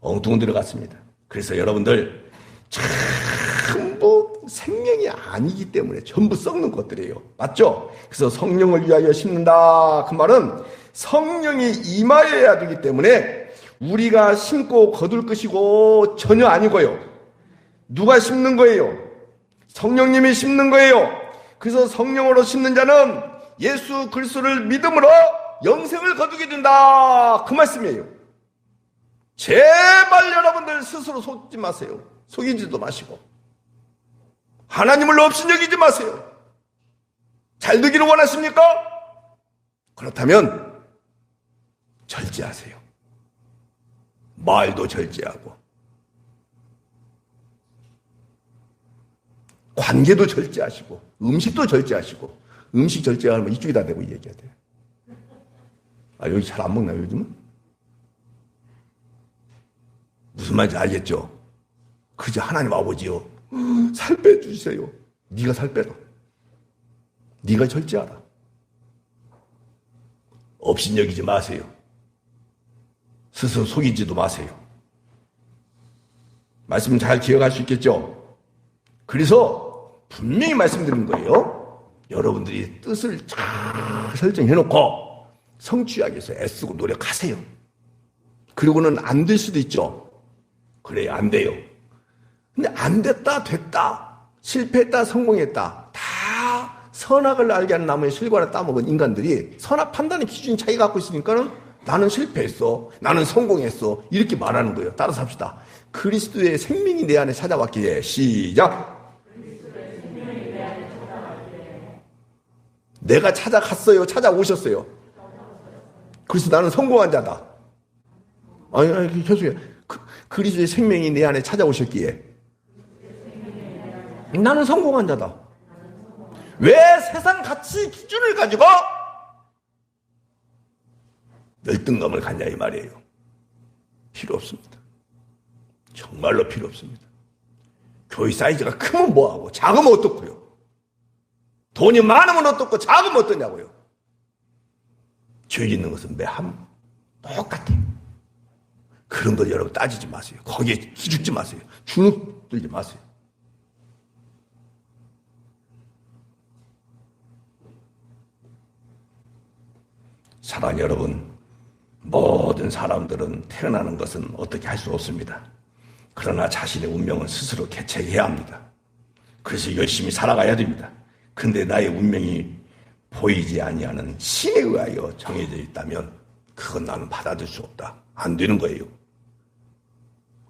엉뚱한 데로 갔습니다. 그래서 여러분들 전부 생명이 아니기 때문에 전부 썩는 것들이에요. 맞죠? 그래서 성령을 위하여 심는다. 그 말은 성령이 임하여야 되기 때문에 우리가 심고 거둘 것이고 전혀 아니고요. 누가 심는 거예요? 성령님이 심는 거예요. 그래서 성령으로 심는 자는 예수 그리스도를 믿음으로 영생을 거두게 된다. 그 말씀이에요. 제발 여러분들 스스로 속지 마세요. 속이지도 마시고 하나님을 업신여기지 마세요. 잘 되기를 원하십니까? 그렇다면 절제하세요. 말도 절제하고 관계도 절제하시고 음식도 절제하시고. 음식 절제하면 이쪽이 다 되고 얘기해야 돼요. 아, 여기 잘 안 먹나요 요즘은? 무슨 말인지 알겠죠? 그저 하나님 아버지요, 살 빼주세요. 네가 살 빼라. 네가 절제하라. 업신여기지 마세요. 스스로 속이지도 마세요. 말씀 잘 기억할 수 있겠죠? 그래서 분명히 말씀드린 거예요. 여러분들이 뜻을 잘 설정해놓고 성취하기 위해서 애쓰고 노력하세요. 그리고는 안 될 수도 있죠. 그래, 안 돼요. 근데 안 됐다, 됐다, 실패했다, 성공했다, 다 선악을 알게 하는 나무에 실과를 따먹은 인간들이 선악 판단의 기준이 자기가 갖고 있으니까는 나는 실패했어, 나는 성공했어, 이렇게 말하는 거예요. 따라서 합시다. 그리스도의 생명이 내 안에 찾아왔기에. 시작. 내가 찾아갔어요, 찾아오셨어요. 그래서 나는 성공한 자다. 아니 계속해요. 그리스도의 생명이 내 안에 찾아오셨기에 나는 성공한 자다. 왜 세상 가치 기준을 가지고 열등감을 갖냐 이 말이에요. 필요 없습니다. 정말로 필요 없습니다. 교회 사이즈가 크면 뭐하고 작으면 어떻고요. 돈이 많으면 어떻고 작으면 어떠냐고요. 죄 짓는 것은 매한 똑같아요. 그런 거 여러분 따지지 마세요. 거기에 기죽지 마세요. 주눅 들지 마세요. 사랑 여러분, 모든 사람들은 태어나는 것은 어떻게 할 수 없습니다. 그러나 자신의 운명은 스스로 개척해야 합니다. 그래서 열심히 살아가야 됩니다. 근데 나의 운명이 보이지 아니하는 신에 의하여 정해져 있다면 그건 나는 받아들일 수 없다. 안 되는 거예요.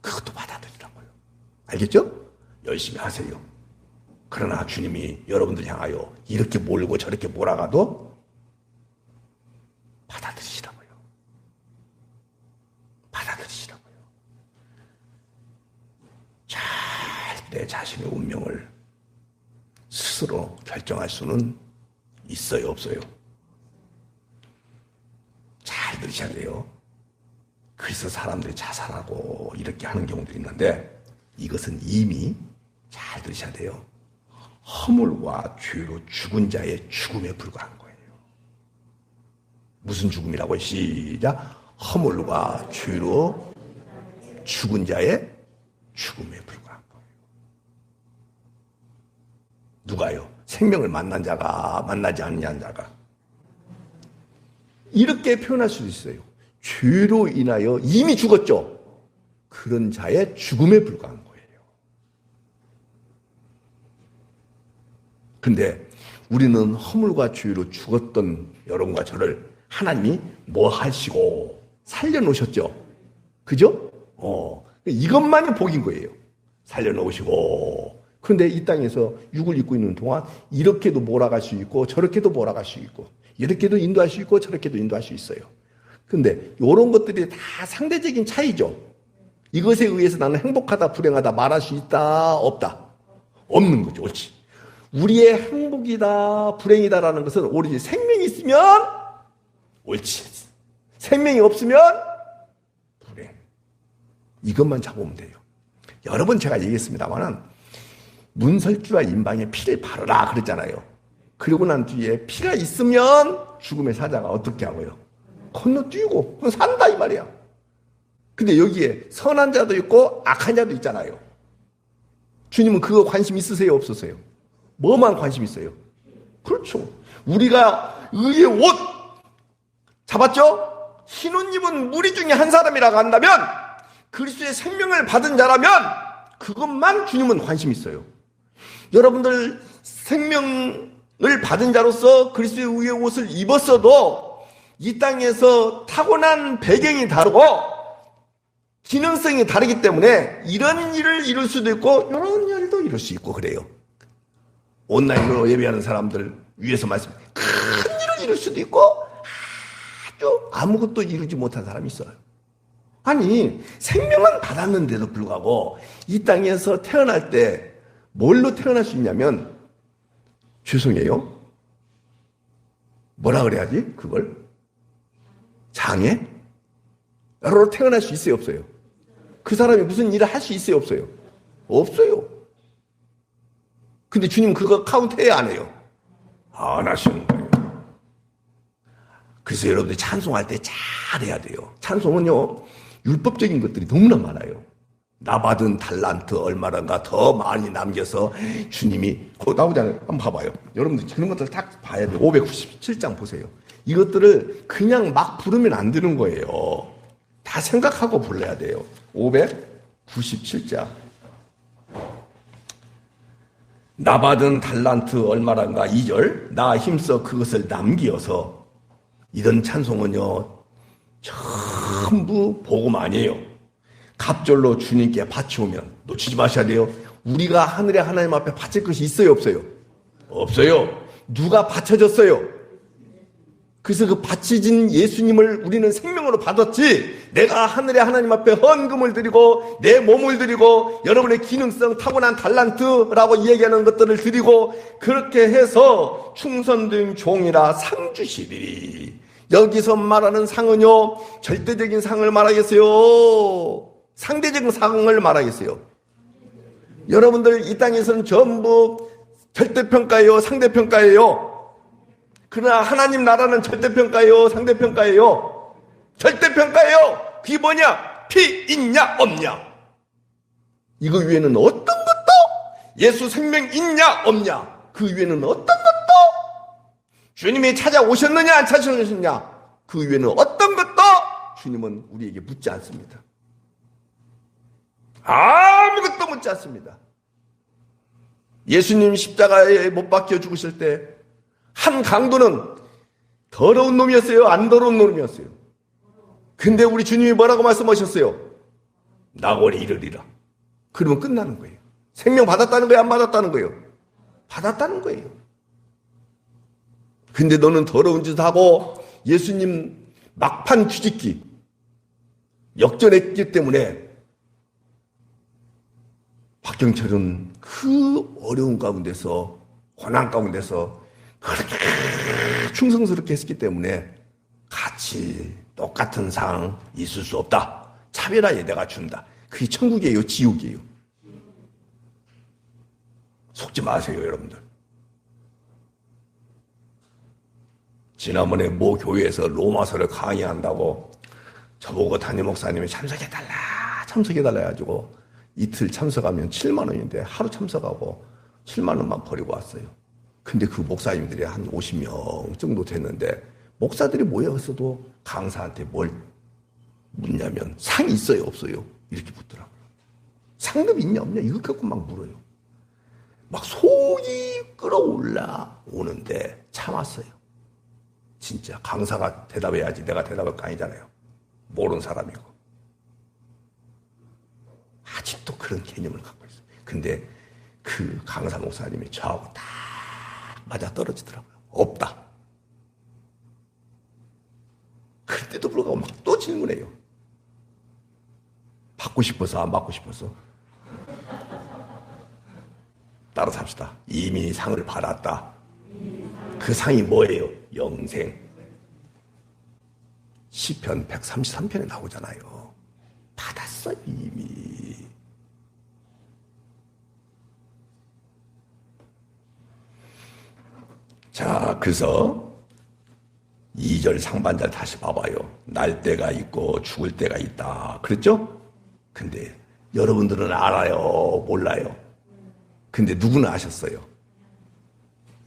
그것도 받아들이라고요. 알겠죠? 열심히 하세요. 그러나 주님이 여러분들 향하여 이렇게 몰고 저렇게 몰아가도 받아들이시라고요. 받아들이시라고요. 절대 자신의 운명을 스스로 결정할 수는 있어요, 없어요? 잘 들으셔야 돼요. 그래서 사람들이 자살하고 이렇게 하는 경우도 있는데 이것은 이미 잘 들으셔야 돼요. 허물과 죄로 죽은 자의 죽음에 불과한 거예요. 무슨 죽음이라고요? 시작. 허물과 죄로 죽은 자의 죽음에 불과한 거예요. 누가요? 생명을 만난 자가 만나지 않는 자가. 이렇게 표현할 수도 있어요. 죄로 인하여 이미 죽었죠. 그런 자의 죽음에 불과한 거예요. 근데 우리는 허물과 죄로 죽었던 여러분과 저를 하나님이 뭐 하시고 살려놓으셨죠. 그죠? 이것만이 복인 거예요. 살려놓으시고. 그런데 이 땅에서 육을 입고 있는 동안 이렇게도 몰아갈 수 있고 저렇게도 몰아갈 수 있고 이렇게도 인도할 수 있고 저렇게도 인도할 수 있어요. 근데 이런 것들이 다 상대적인 차이죠. 이것에 의해서 나는 행복하다 불행하다 말할 수 있다 없다? 없는 거죠. 옳지. 우리의 행복이다 불행이다라는 것은 오로지 생명이 있으면 옳지. 생명이 없으면 불행. 이것만 잡으면 돼요. 여러 번 제가 얘기했습니다만은 문설주와 임방에 피를 바르라 그랬잖아요. 그러고 난 뒤에 피가 있으면 죽음의 사자가 어떻게 하고요? 건너뛰고 산다 이 말이야. 근데 여기에 선한 자도 있고 악한 자도 있잖아요. 주님은 그거 관심 있으세요 없으세요? 뭐만 관심 있어요? 그렇죠. 우리가 의의 옷 잡았죠? 흰 옷 입은 무리 중에 한 사람이라고 한다면 그리스도의 생명을 받은 자라면 그것만 주님은 관심 있어요. 여러분들 생명을 받은 자로서 그리스도의 의의 옷을 입었어도 이 땅에서 타고난 배경이 다르고 기능성이 다르기 때문에 이런 일을 이룰 수도 있고 이런 일도 이룰 수 있고 그래요. 온라인으로 예배하는 사람들 위해서 말씀, 큰 일을 이룰 수도 있고 아주 아무것도 이루지 못한 사람이 있어요. 아니, 생명은 받았는데도 불구하고 이 땅에서 태어날 때 뭘로 태어날 수 있냐면, 죄송해요, 뭐라 그래야지 그걸? 장애? 여러로 태어날 수 있어요 없어요? 그 사람이 무슨 일을 할 수 있어요 없어요? 없어요. 근데 주님 그거 카운트해야 안 해요? 안 하시는 거예요. 그래서 여러분들이 찬송할 때 잘해야 돼요. 찬송은요, 율법적인 것들이 너무나 많아요. 나 받은 달란트 얼마란가 더 많이 남겨서 주님이 그거 나오잖아요. 한번 봐봐요. 여러분들 그런 것들 딱 봐야 돼요. 597장 보세요. 이것들을 그냥 막 부르면 안 되는 거예요. 다 생각하고 불러야 돼요. 597장. 나 받은 달란트 얼마란가 2절. 나 힘써 그것을 남기어서. 이런 찬송은요, 전부 복음 아니에요. 갑절로 주님께 바치오면 놓치지 마셔야 돼요. 우리가 하늘의 하나님 앞에 바칠 것이 있어요 없어요? 없어요. 누가 바쳐졌어요? 그래서 그 바치진 예수님을 우리는 생명으로 받았지, 내가 하늘의 하나님 앞에 헌금을 드리고 내 몸을 드리고 여러분의 기능성 타고난 달란트라고 이야기하는 것들을 드리고 그렇게 해서 충성된 종이라 상 주시리니. 여기서 말하는 상은요, 절대적인 상을 말하겠어요? 상대적인 상을 말하겠어요? 여러분들 이 땅에서는 전부 절대평가예요? 상대평가예요? 그러나 하나님 나라는 절대평가예요? 상대평가예요? 절대평가예요. 그게 뭐냐? 피 있냐 없냐. 이거 위에는 어떤 것도, 예수 생명 있냐 없냐, 그 위에는 어떤 것도, 주님이 찾아오셨느냐 안 찾아오셨느냐, 그 위에는 어떤 것도 주님은 우리에게 묻지 않습니다. 아무것도 묻지 않습니다. 예수님 십자가에 못 박혀 죽으실 때 한 강도는 더러운 놈이었어요? 안 더러운 놈이었어요? 근데 우리 주님이 뭐라고 말씀하셨어요? 나골이 이르리라. 그러면 끝나는 거예요. 생명 받았다는 거예요? 안 받았다는 거예요? 받았다는 거예요. 근데 너는 더러운 짓 하고 예수님 막판 뒤집기 역전했기 때문에 박경철은 그 어려운 가운데서, 고난 가운데서 그렇게 충성스럽게 했기 때문에 같이 똑같은 상 있을 수 없다. 차별하에 내가 준다. 그게 천국이에요, 지옥이에요? 속지 마세요, 여러분들. 지난번에 모 교회에서 로마서를 강의한다고 저보고 담임 목사님이 참석해달라 해가지고 이틀 참석하면 7만 원인데 하루 참석하고 7만 원만 버리고 왔어요. 근데 그 목사님들이 한 50명 정도 됐는데 목사들이 모여서도 강사한테 뭘 묻냐면 상이 있어요 없어요? 이렇게 묻더라고요. 상금 있냐 없냐 이거 갖고 막 물어요. 막 속이 끌어올라 오는데 참았어요. 진짜 강사가 대답해야지 내가 대답할 거 아니잖아요. 모르는 사람이고. 아직도 그런 개념을 갖고 있어요. 근데 그 강사 목사님이 저하고 딱 맞아 떨어지더라고요. 없다. 그때도 불구하고 막 또 질문해요. 받고 싶어서 안 받고 싶어서? 따라 삽시다. 이미 상을 받았다. 그 상이 뭐예요? 영생. 시편 133편에 나오잖아요. 받았어 이미. 자, 그래서 2절 상반절 다시 봐봐요. 날 때가 있고 죽을 때가 있다. 그랬죠? 근데 여러분들은 알아요? 몰라요? 근데 누구는 아셨어요?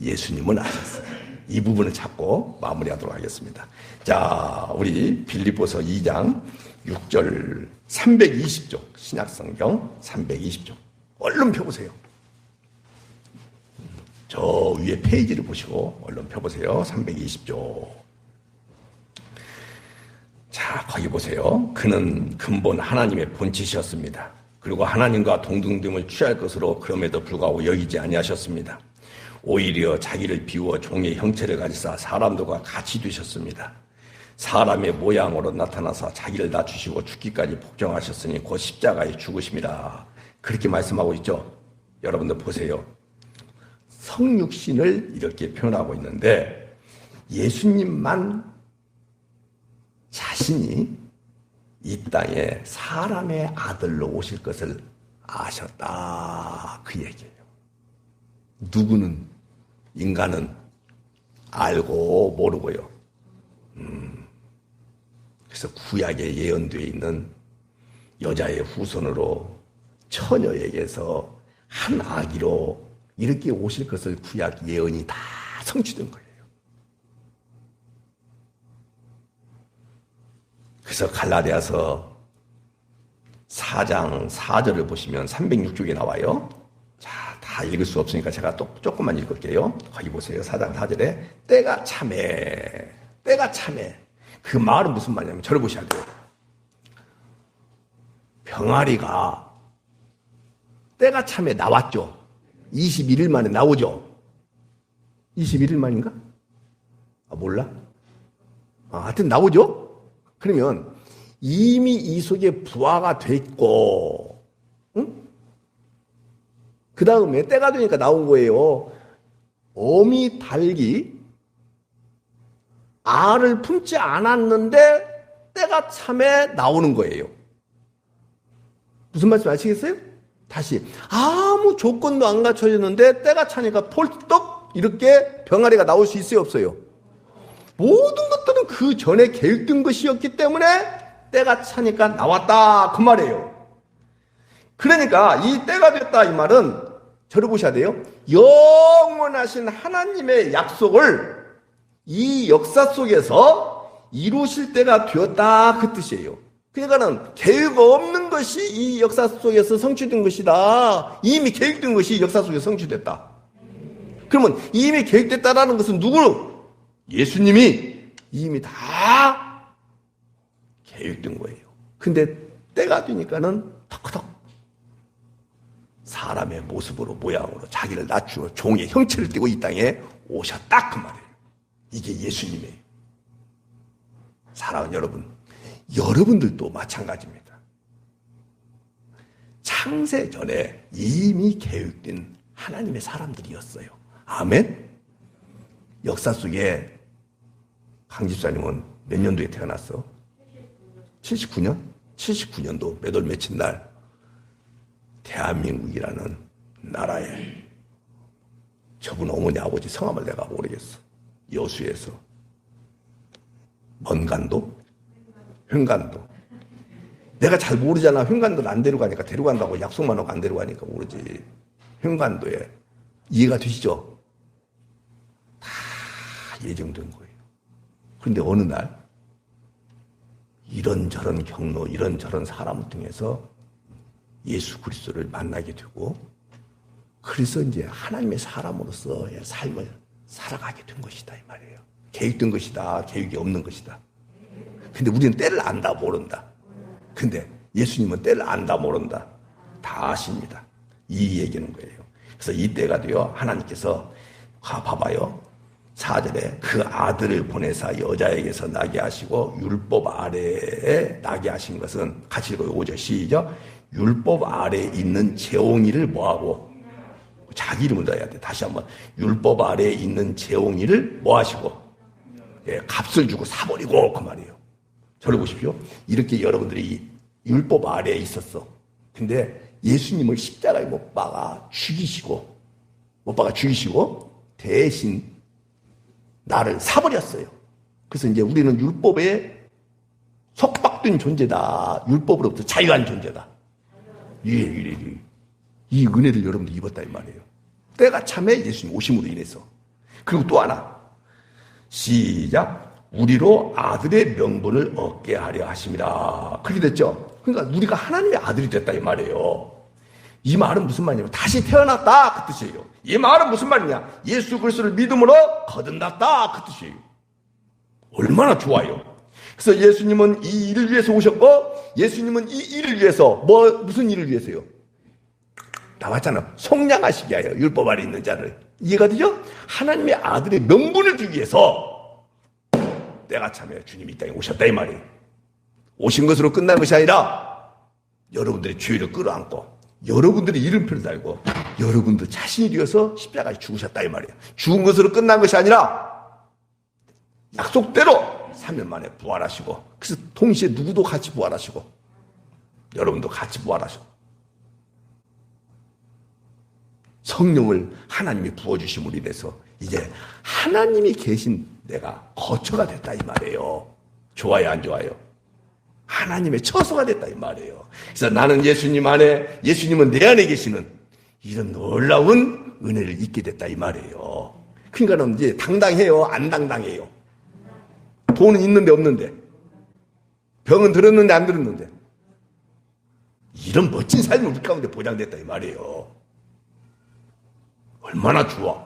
예수님은 아셨어요. 이 부분을 찾고 마무리하도록 하겠습니다. 자, 우리 빌립보서 2장 6절 320쪽, 신약성경 320쪽. 얼른 펴보세요. 저 위에 페이지를 보시고 얼른 펴보세요. 320쪽. 자, 거기 보세요. 그는 근본 하나님의 본체시었습니다. 그리고 하나님과 동등됨을 취할 것으로 그럼에도 불구하고 여기지 아니하셨습니다. 오히려 자기를 비워 종의 형체를 가지사 사람들과 같이 되셨습니다. 사람의 모양으로 나타나서 자기를 낮추시고 죽기까지 복종하셨으니 곧 십자가에 죽으심이라. 그렇게 말씀하고 있죠. 여러분들 보세요. 성육신을 이렇게 표현하고 있는데 예수님만 자신이 이 땅에 사람의 아들로 오실 것을 아셨다. 그 얘기예요. 누구는, 인간은 알고 모르고요. 그래서 구약에 예언되어 있는 여자의 후손으로 처녀에게서 한 아기로 이렇게 오실 것을 구약 예언이 다 성취된 거예요. 그래서 갈라디아서 4장 4절을 보시면 306쪽에 나와요. 자, 다 읽을 수 없으니까 제가 또 조금만 읽을게요. 거기 보세요. 4장 4절에 때가 참해. 때가 참해. 그 말은 무슨 말이냐면 저를 보셔야 돼요. 병아리가 때가 참해 나왔죠. 21일 만에 나오죠. 21일 만인가? 몰라? 하여튼 나오죠? 그러면 이미 이 속에 부화가 됐고, 응? 그 다음에 때가 되니까 나온 거예요. 어미 닭이 알을 품지 않았는데 때가 참에 나오는 거예요. 무슨 말씀 아시겠어요? 다시 아무 조건도 안 갖춰졌는데 때가 차니까 폴떡 이렇게 병아리가 나올 수 있어요, 없어요? 모든 것들은 그 전에 계획된 것이었기 때문에 때가 차니까 나왔다 그 말이에요. 그러니까 이 때가 됐다 이 말은 저를 보셔야 돼요. 영원하신 하나님의 약속을 이 역사 속에서 이루실 때가 되었다 그 뜻이에요. 그러니까는 계획 없는 것이 이 역사 속에서 성취된 것이다. 이미 계획된 것이 역사 속에서 성취됐다. 그러면 이미 계획됐다라는 것은 누구는? 예수님이 이미 다 계획된 거예요. 근데 때가 되니까는 턱턱 사람의 모습으로 모양으로 자기를 낮추고 종의 형체를 띠고 이 땅에 오셨다 그 말이에요. 이게 예수님이에요. 사랑하는 여러분, 여러분들도 마찬가지입니다. 창세 전에 이미 계획된 하나님의 사람들이었어요. 아멘? 역사 속에 강 집사님은 몇 년도에 태어났어? 79년? 79년도 몇 월 며칠 날 대한민국이라는 나라에 저분 어머니 아버지 성함을 내가 모르겠어. 여수에서 먼간도? 횡간도. 내가 잘 모르잖아. 횡간도를 안 데려가니까 데려간다고 약속만 하고 안 데려가니까 모르지. 횡간도에 이해가 되시죠? 다 예정된 거예요. 그런데 어느 날 이런저런 경로, 이런저런 사람을 통해서 예수 그리스도를 만나게 되고 그래서 이제 하나님의 사람으로서의 삶을 살아가게 된 것이다 이 말이에요. 계획된 것이다. 계획이 없는 것이다. 근데 우리는 때를 안다 모른다. 근데 예수님은 때를 안다 모른다. 다 아십니다. 이 얘기는 거예요. 그래서 이 때가 되어 하나님께서 봐봐요. 4절에 그 아들을 보내사 여자에게서 나게 하시고 율법 아래에 나게 하신 것은 같이 읽어요. 5절 시작. 율법 아래에 있는 재홍이를 뭐하고 자기 이름을 넣어야 돼. 다시 한번 율법 아래에 있는 재홍이를 뭐하시고 값을 주고 사버리고 그 말이에요. 저를 보십시오. 이렇게 여러분들이 율법 아래에 있었어. 근데 예수님을 십자가에 못 박아 죽이시고 대신 나를 사버렸어요. 그래서 이제 우리는 율법에 속박된 존재다. 율법으로부터 자유한 존재다. 이 은혜를 여러분들 입었다 이 말이에요. 때가 참에 예수님 오심으로 인해서. 그리고 또 하나 시작. 우리로 아들의 명분을 얻게 하려 하심이라. 그렇게 됐죠. 그러니까 우리가 하나님의 아들이 됐다 이 말이에요. 이 말은 무슨 말이냐면 다시 태어났다 그 뜻이에요. 이 말은 무슨 말이냐? 예수 그리스도를 믿음으로 거듭났다 그 뜻이에요. 얼마나 좋아요. 그래서 예수님은 이 일을 위해서 오셨고, 예수님은 이 일을 위해서 무슨 일을 위해서요? 나왔잖아. 속량하시게 하여 율법 아래 있는 자를. 이해가 되죠? 하나님의 아들의 명분을 주기 위해서 내가 참여 주님이 이 땅에 오셨다 이 말이에요. 오신 것으로 끝난 것이 아니라 여러분들의 죄를 끌어안고 여러분들의 이름표를 달고 여러분들 자신이 되어서 십자가에 죽으셨다 이 말이에요. 죽은 것으로 끝난 것이 아니라 약속대로 3년 만에 부활하시고, 그래서 동시에 누구도 같이 부활하시고 여러분도 같이 부활하시고 성령을 하나님이 부어주심으로 인해서 이제 하나님이 계신 내가 거처가 됐다 이 말이에요. 좋아요 안 좋아요? 하나님의 처소가 됐다 이 말이에요. 그래서 나는 예수님 안에, 예수님은 내 안에 계시는 이런 놀라운 은혜를 잊게 됐다 이 말이에요. 그러니까 이제 당당해요 안 당당해요? 돈은 있는데 없는데, 병은 들었는데 안 들었는데, 이런 멋진 삶이 우리 가운데 보장됐다 이 말이에요. 얼마나 좋아.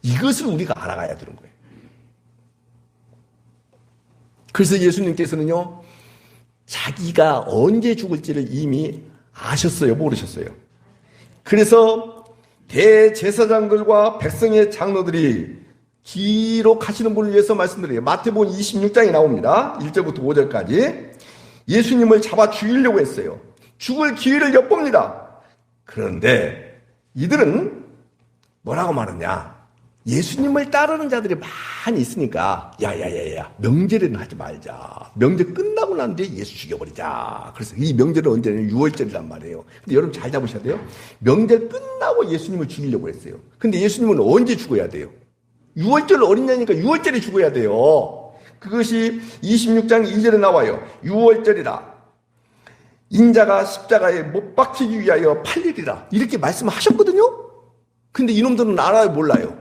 이것을 우리가 알아가야 되는 거예요. 그래서 예수님께서는요, 자기가 언제 죽을지를 이미 아셨어요, 모르셨어요? 그래서 대제사장들과 백성의 장로들이 기록하시는 분을 위해서 말씀드려요. 마태복음 26장에 나옵니다. 1절부터 5절까지. 예수님을 잡아 죽이려고 했어요. 죽을 기회를 엿봅니다. 그런데 이들은 뭐라고 말하냐? 예수님을 따르는 자들이 많이 있으니까 야야야야 명절에는 하지 말자. 명절 끝나고 난 뒤에 예수 죽여버리자. 그래서 이 명절은 언제냐면 6월절이란 말이에요. 근데 여러분 잘 잡으셔야 돼요. 명절 끝나고 예수님을 죽이려고 했어요. 근데 예수님은 언제 죽어야 돼요? 6월절 어린 양이니까 6월절에 죽어야 돼요. 그것이 26장 2절에 나와요. 6월절이라 인자가 십자가에 못 박히기 위하여 팔리리라 이렇게 말씀하셨거든요. 근데 이놈들은 알아요 몰라요?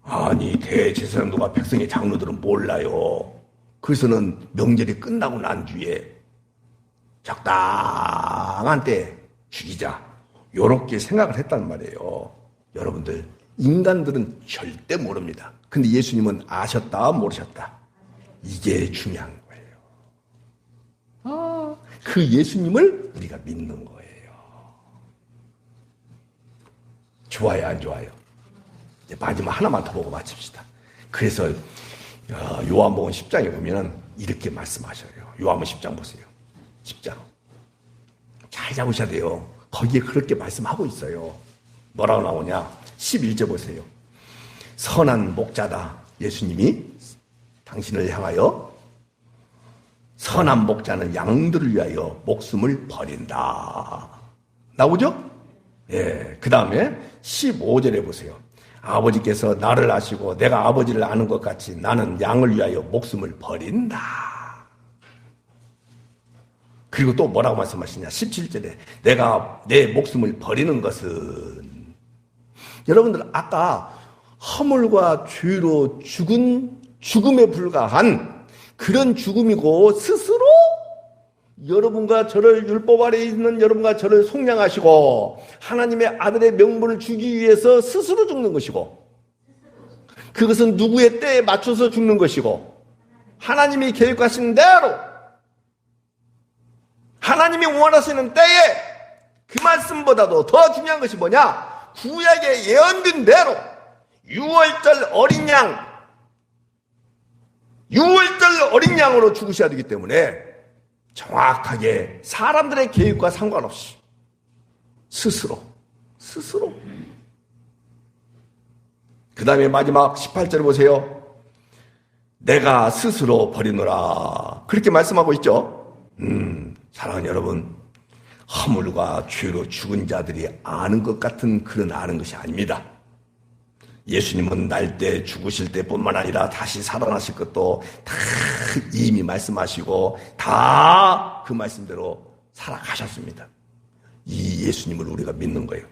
아니 대제사장들과 백성의 장로들은 몰라요. 그래서는 명절이 끝나고 난 뒤에 적당한 때 죽이자 요렇게 생각을 했단 말이에요. 여러분들 인간들은 절대 모릅니다. 근데 예수님은 아셨다 모르셨다 이게 중요한 거예요. 그 예수님을 우리가 믿는 거예요. 좋아요 안 좋아요? 이제 마지막 하나만 더 보고 마칩시다. 그래서 요한복음 10장에 보면 이렇게 말씀하셔요. 요한복음 10장 보세요. 10장 잘 잡으셔야 돼요. 거기에 그렇게 말씀하고 있어요. 뭐라고 나오냐? 11절 보세요. 선한 목자다. 예수님이 당신을 향하여 선한 목자는 양들을 위하여 목숨을 버린다. 나오죠? 예. 그 다음에 15절에 보세요. 아버지께서 나를 아시고 내가 아버지를 아는 것 같이 나는 양을 위하여 목숨을 버린다. 그리고 또 뭐라고 말씀하시냐? 17절에 내가 내 목숨을 버리는 것은, 여러분들 아까 허물과 죄로 죽은 죽음에 불과한 그런 죽음이고, 스스로 여러분과 저를 율법 아래 있는 여러분과 저를 속량하시고 하나님의 아들의 명분을 주기 위해서 스스로 죽는 것이고, 그것은 누구의 때에 맞춰서 죽는 것이고, 하나님이 계획하신 대로 하나님이 원하시는 때에, 그 말씀보다도 더 중요한 것이 뭐냐? 구약에 예언된 대로 6월절 어린 양, 6월절 어린 양으로 죽으셔야 되기 때문에 정확하게 사람들의 계획과 상관없이 스스로 그 다음에 마지막 18절 보세요. 내가 스스로 버리노라 그렇게 말씀하고 있죠. 사랑하는 여러분, 허물과 죄로 죽은 자들이 아는 것 같은 그런 아는 것이 아닙니다. 예수님은 날 때 죽으실 때뿐만 아니라 다시 살아나실 것도 다 이미 말씀하시고 다 그 말씀대로 살아가셨습니다. 이 예수님을 우리가 믿는 거예요.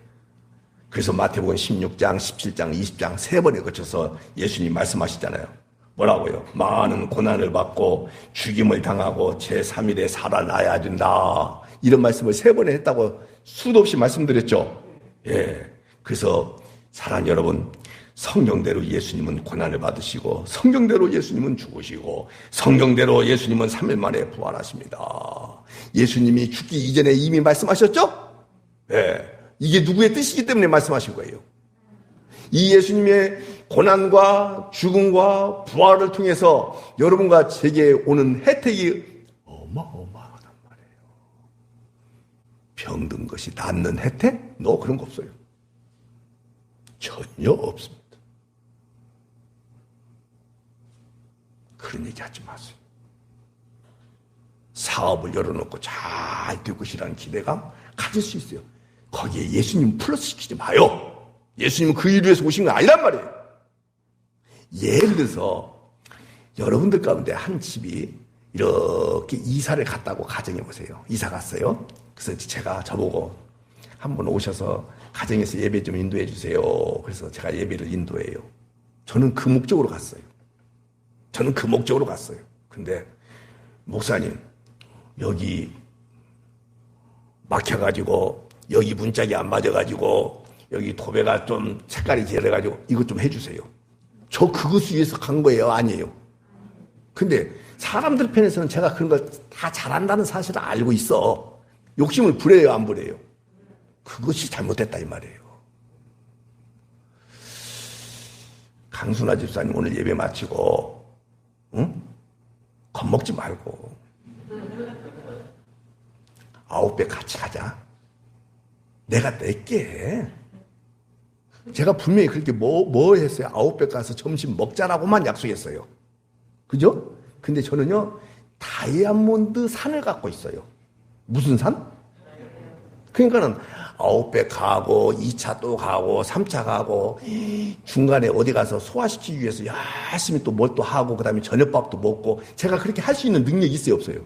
그래서 마태복음 16장, 17장, 20장 세 번에 거쳐서 예수님 말씀하시잖아요. 뭐라고요? 많은 고난을 받고 죽임을 당하고 제3일에 살아나야 된다. 이런 말씀을 세 번에 했다고 수도 없이 말씀드렸죠. 예. 그래서 사랑하는 여러분, 성경대로 예수님은 고난을 받으시고 성경대로 예수님은 죽으시고 성경대로 예수님은 3일 만에 부활하십니다. 예수님이 죽기 이전에 이미 말씀하셨죠? 예. 이게 누구의 뜻이기 때문에 말씀하신 거예요. 이 예수님의 고난과 죽음과 부활을 통해서 여러분과 제게 오는 혜택이 어마어마하단 말이에요. 병든 것이 낫는 혜택? 그런 거 없어요. 전혀 없습니다. 그런 얘기 하지 마세요. 사업을 열어놓고 잘 될 것이라는 기대감 가질 수 있어요. 거기에 예수님 플러스 시키지 마요. 예수님은 그 일을 위해서 오신 거 아니란 말이에요. 예를 들어서 여러분들 가운데 한 집이 이렇게 이사를 갔다고 가정해 보세요. 이사 갔어요. 그래서 제가 저보고 한번 오셔서 가정에서 예배 좀 인도해 주세요. 그래서 제가 예배를 인도해요. 저는 그 목적으로 갔어요. 근데 목사님 여기 막혀가지고 여기 문짝이 안 맞아가지고 여기 도배가 좀 색깔이 지려가지고 이것 좀 해주세요. 저 그것을 위해서 간 거예요? 아니에요? 근데 사람들 편에서는 제가 그런 걸 다 잘한다는 사실을 알고 있어. 욕심을 부려요? 안 부려요? 그것이 잘못됐다 이 말이에요. 강순아 집사님 오늘 예배 마치고 응? 겁먹지 말고 9배 같이 가자. 내가 낼게. 제가 분명히 그렇게 뭐 했어요? 9배 가서 점심 먹자라고만 약속했어요. 그죠? 근데 저는요, 다이아몬드 산을 갖고 있어요. 무슨 산? 그러니까는 9배 가고, 2차 또 가고, 3차 가고, 중간에 어디 가서 소화시키기 위해서 열심히 또 뭘 또 하고, 그 다음에 저녁밥도 먹고, 제가 그렇게 할 수 있는 능력이 있어요, 없어요?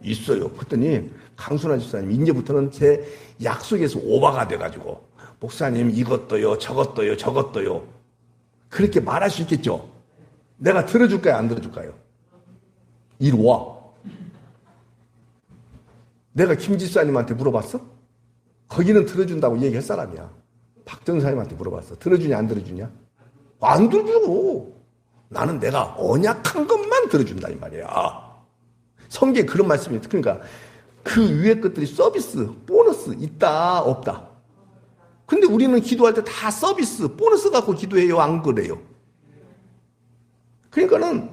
있어요. 그랬더니, 강순아 집사님, 이제부터는 제 약속에서 오바가 돼가지고, 목사님 이것도요 저것도요 그렇게 말할 수 있겠죠. 내가 들어줄까요 안 들어줄까요? 이리 와. 내가 김 집사님한테 물어봤어? 거기는 들어준다고 얘기할 사람이야. 박정사님한테 물어봤어. 들어주냐 안 들어주냐? 안 들어줘. 나는 내가 언약한 것만 들어준다 이 말이야. 성경에 그런 말씀이 있어. 그러니까 그 위에 것들이 서비스 보너스 있다 없다? 근데 우리는 기도할 때 다 서비스, 보너스 갖고 기도해요? 안 그래요? 그러니까는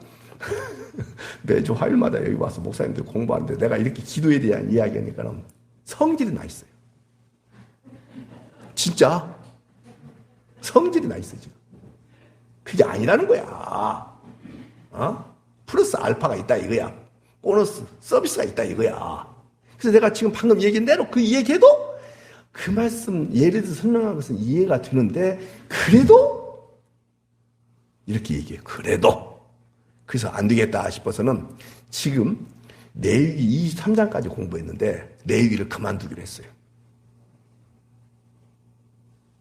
매주 화요일마다 여기 와서 목사님들 공부하는데 내가 이렇게 기도에 대한 이야기하니까는 성질이 나 있어요. 진짜 성질이 나 있어 지금. 그게 아니라는 거야. 플러스 알파가 있다 이거야. 보너스, 서비스가 있다 이거야. 그래서 내가 지금 방금 얘기한 대로 그 얘기해도 그 말씀 예를 들어 설명한 것은 이해가 되는데 그래도 이렇게 얘기해요. 그래도 그래서 안 되겠다 싶어서는 지금 레위기 23장까지 공부했는데 레위기를 그만두기로 했어요.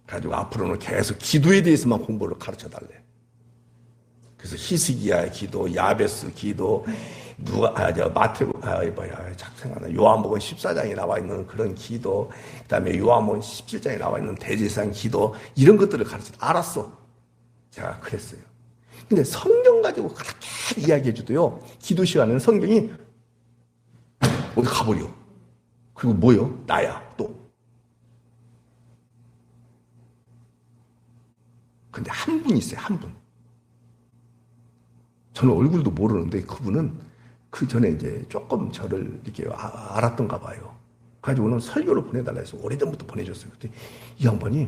가지고 앞으로는 계속 기도에 대해서만 공부를 가르쳐달래. 그래서 히스기야의 기도, 야베스 기도, 요한복음 14장에 나와 있는 그런 기도, 그 다음에 요한복음 17장에 나와 있는 대제사장 기도, 이런 것들을 가르쳐. 알았어. 제가 그랬어요. 근데 성경 가지고 그렇게 이야기해 줘도요, 기도 시간에는 성경이 어디 가버려. 그리고 뭐요? 나야, 또. 근데 한 분 있어요, 한 분. 저는 얼굴도 모르는데 그분은 그 전에 이제 조금 저를 이렇게 알았던가 봐요. 가지고는 설교를 보내달라 해서 오래전부터 보내줬어요. 그때 이 양반이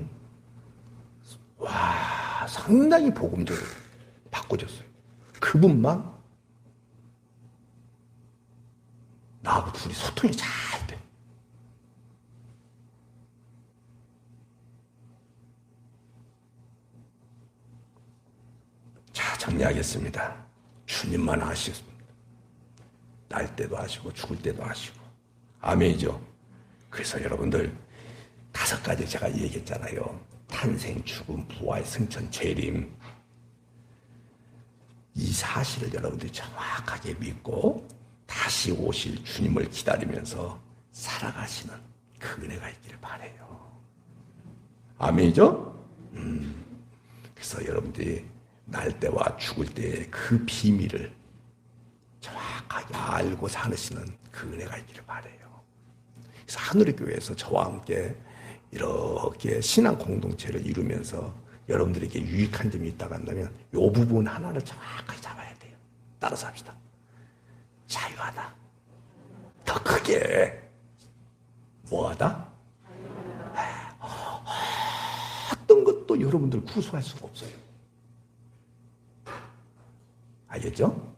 와 상당히 복음적으로 바꿔줬어요. 그분만 나하고 둘이 소통이 잘 돼. 자, 정리하겠습니다. 주님만 아시겠습니다. 날 때도 아시고 죽을 때도 아시고. 아멘이죠. 그래서 여러분들 5가지 제가 얘기했잖아요. 탄생, 죽음, 부활, 승천, 재림, 이 사실을 여러분들이 정확하게 믿고 다시 오실 주님을 기다리면서 살아가시는 그 은혜가 있기를 바라요. 아멘이죠? 그래서 여러분들이 날 때와 죽을 때의 그 비밀을 정확하게 알고 사시는 그 은혜가 있기를 바라요. 그래서 하늘의 교회에서 저와 함께 이렇게 신앙 공동체를 이루면서 여러분들에게 유익한 점이 있다고 한다면 이 부분 하나를 정확하게 잡아야 돼요. 따라서 합시다. 자유하다. 더 크게 뭐하다? 어떤 것도 여러분들 구속할 수가 없어요. 알겠죠?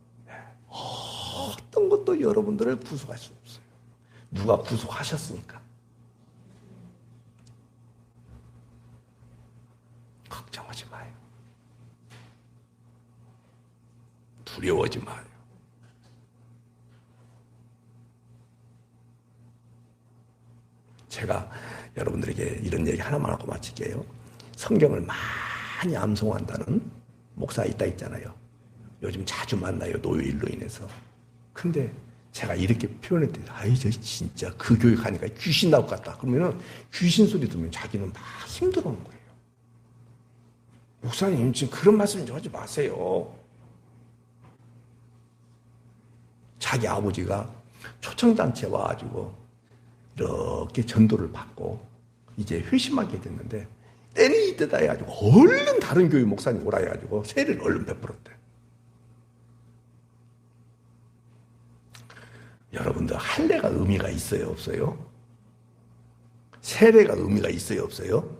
어떤 것도 여러분들을 구속할 수 없어요. 누가 구속하셨으니까. 걱정하지 마요. 두려워하지 마요. 제가 여러분들에게 이런 얘기 하나만 하고 마칠게요. 성경을 많이 암송한다는 목사 있다 있잖아요. 요즘 자주 만나요. 노예일로 인해서. 근데 제가 이렇게 표현했더니 저 진짜 그 교회 가니까 귀신 나올 것 같다. 그러면은 귀신 소리 들으면 자기는 막 힘들어하는 거예요. 목사님 지금 그런 말씀 좀 하지 마세요. 자기 아버지가 초청단체 와가지고 이렇게 전도를 받고 이제 회심하게 됐는데 때는 이때다 해가지고 얼른 다른 교회 목사님 오라 해가지고 세례를 얼른 베풀었대. 여러분들 할례가 의미가 있어요 없어요? 세례가 의미가 있어요 없어요?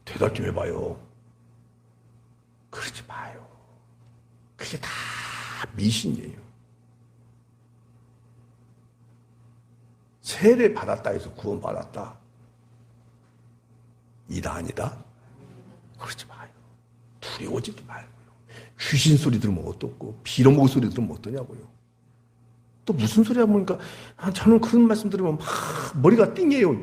대답 좀 해봐요. 그러지 마요. 그게 다 미신이에요. 세례 받았다 해서 구원 받았다. 이다 아니다? 그러지 마요. 두려워지지 말고요. 귀신 소리 들으면 어떻고 빌어먹을 소리 들으면 어떠냐고요. 또 무슨 소리 하면 저는 그런 말씀 들으면 막 머리가 띵해요.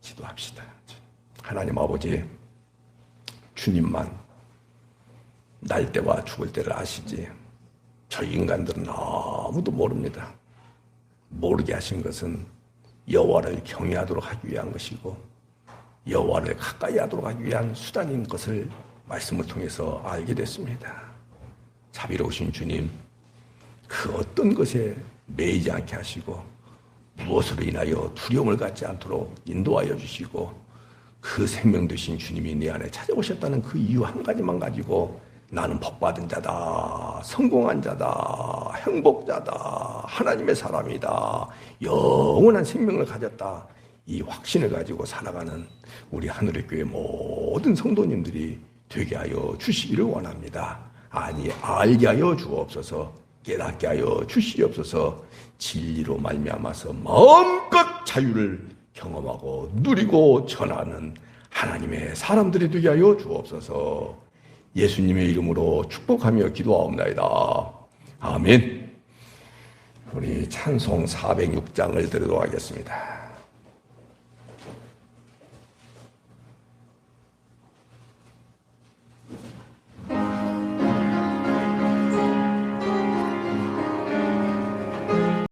기도합시다. 하나님 아버지, 주님만 날 때와 죽을 때를 아시지. 저 인간들은 아무도 모릅니다. 모르게 하신 것은 여호와를 경외하도록 하기 위한 것이고 여호와를 가까이 하도록 하기 위한 수단인 것을 말씀을 통해서 알게 됐습니다. 자비로우신 주님, 그 어떤 것에 매이지 않게 하시고 무엇으로 인하여 두려움을 갖지 않도록 인도하여 주시고 그 생명 되신 주님이 내 안에 찾아오셨다는 그 이유 한 가지만 가지고 나는 복받은 자다, 성공한 자다, 행복자다, 하나님의 사람이다, 영원한 생명을 가졌다, 이 확신을 가지고 살아가는 우리 하늘의 교회 모든 성도님들이 되게 하여 주시기를 원합니다. 아니, 알게 하여 주옵소서, 깨닫게 하여 주시옵소서. 진리로 말미암아서 마음껏 자유를 경험하고 누리고 전하는 하나님의 사람들이 되게 하여 주옵소서. 예수님의 이름으로 축복하며 기도하옵나이다. 아멘. 우리 찬송 406장을 드리도록 하겠습니다.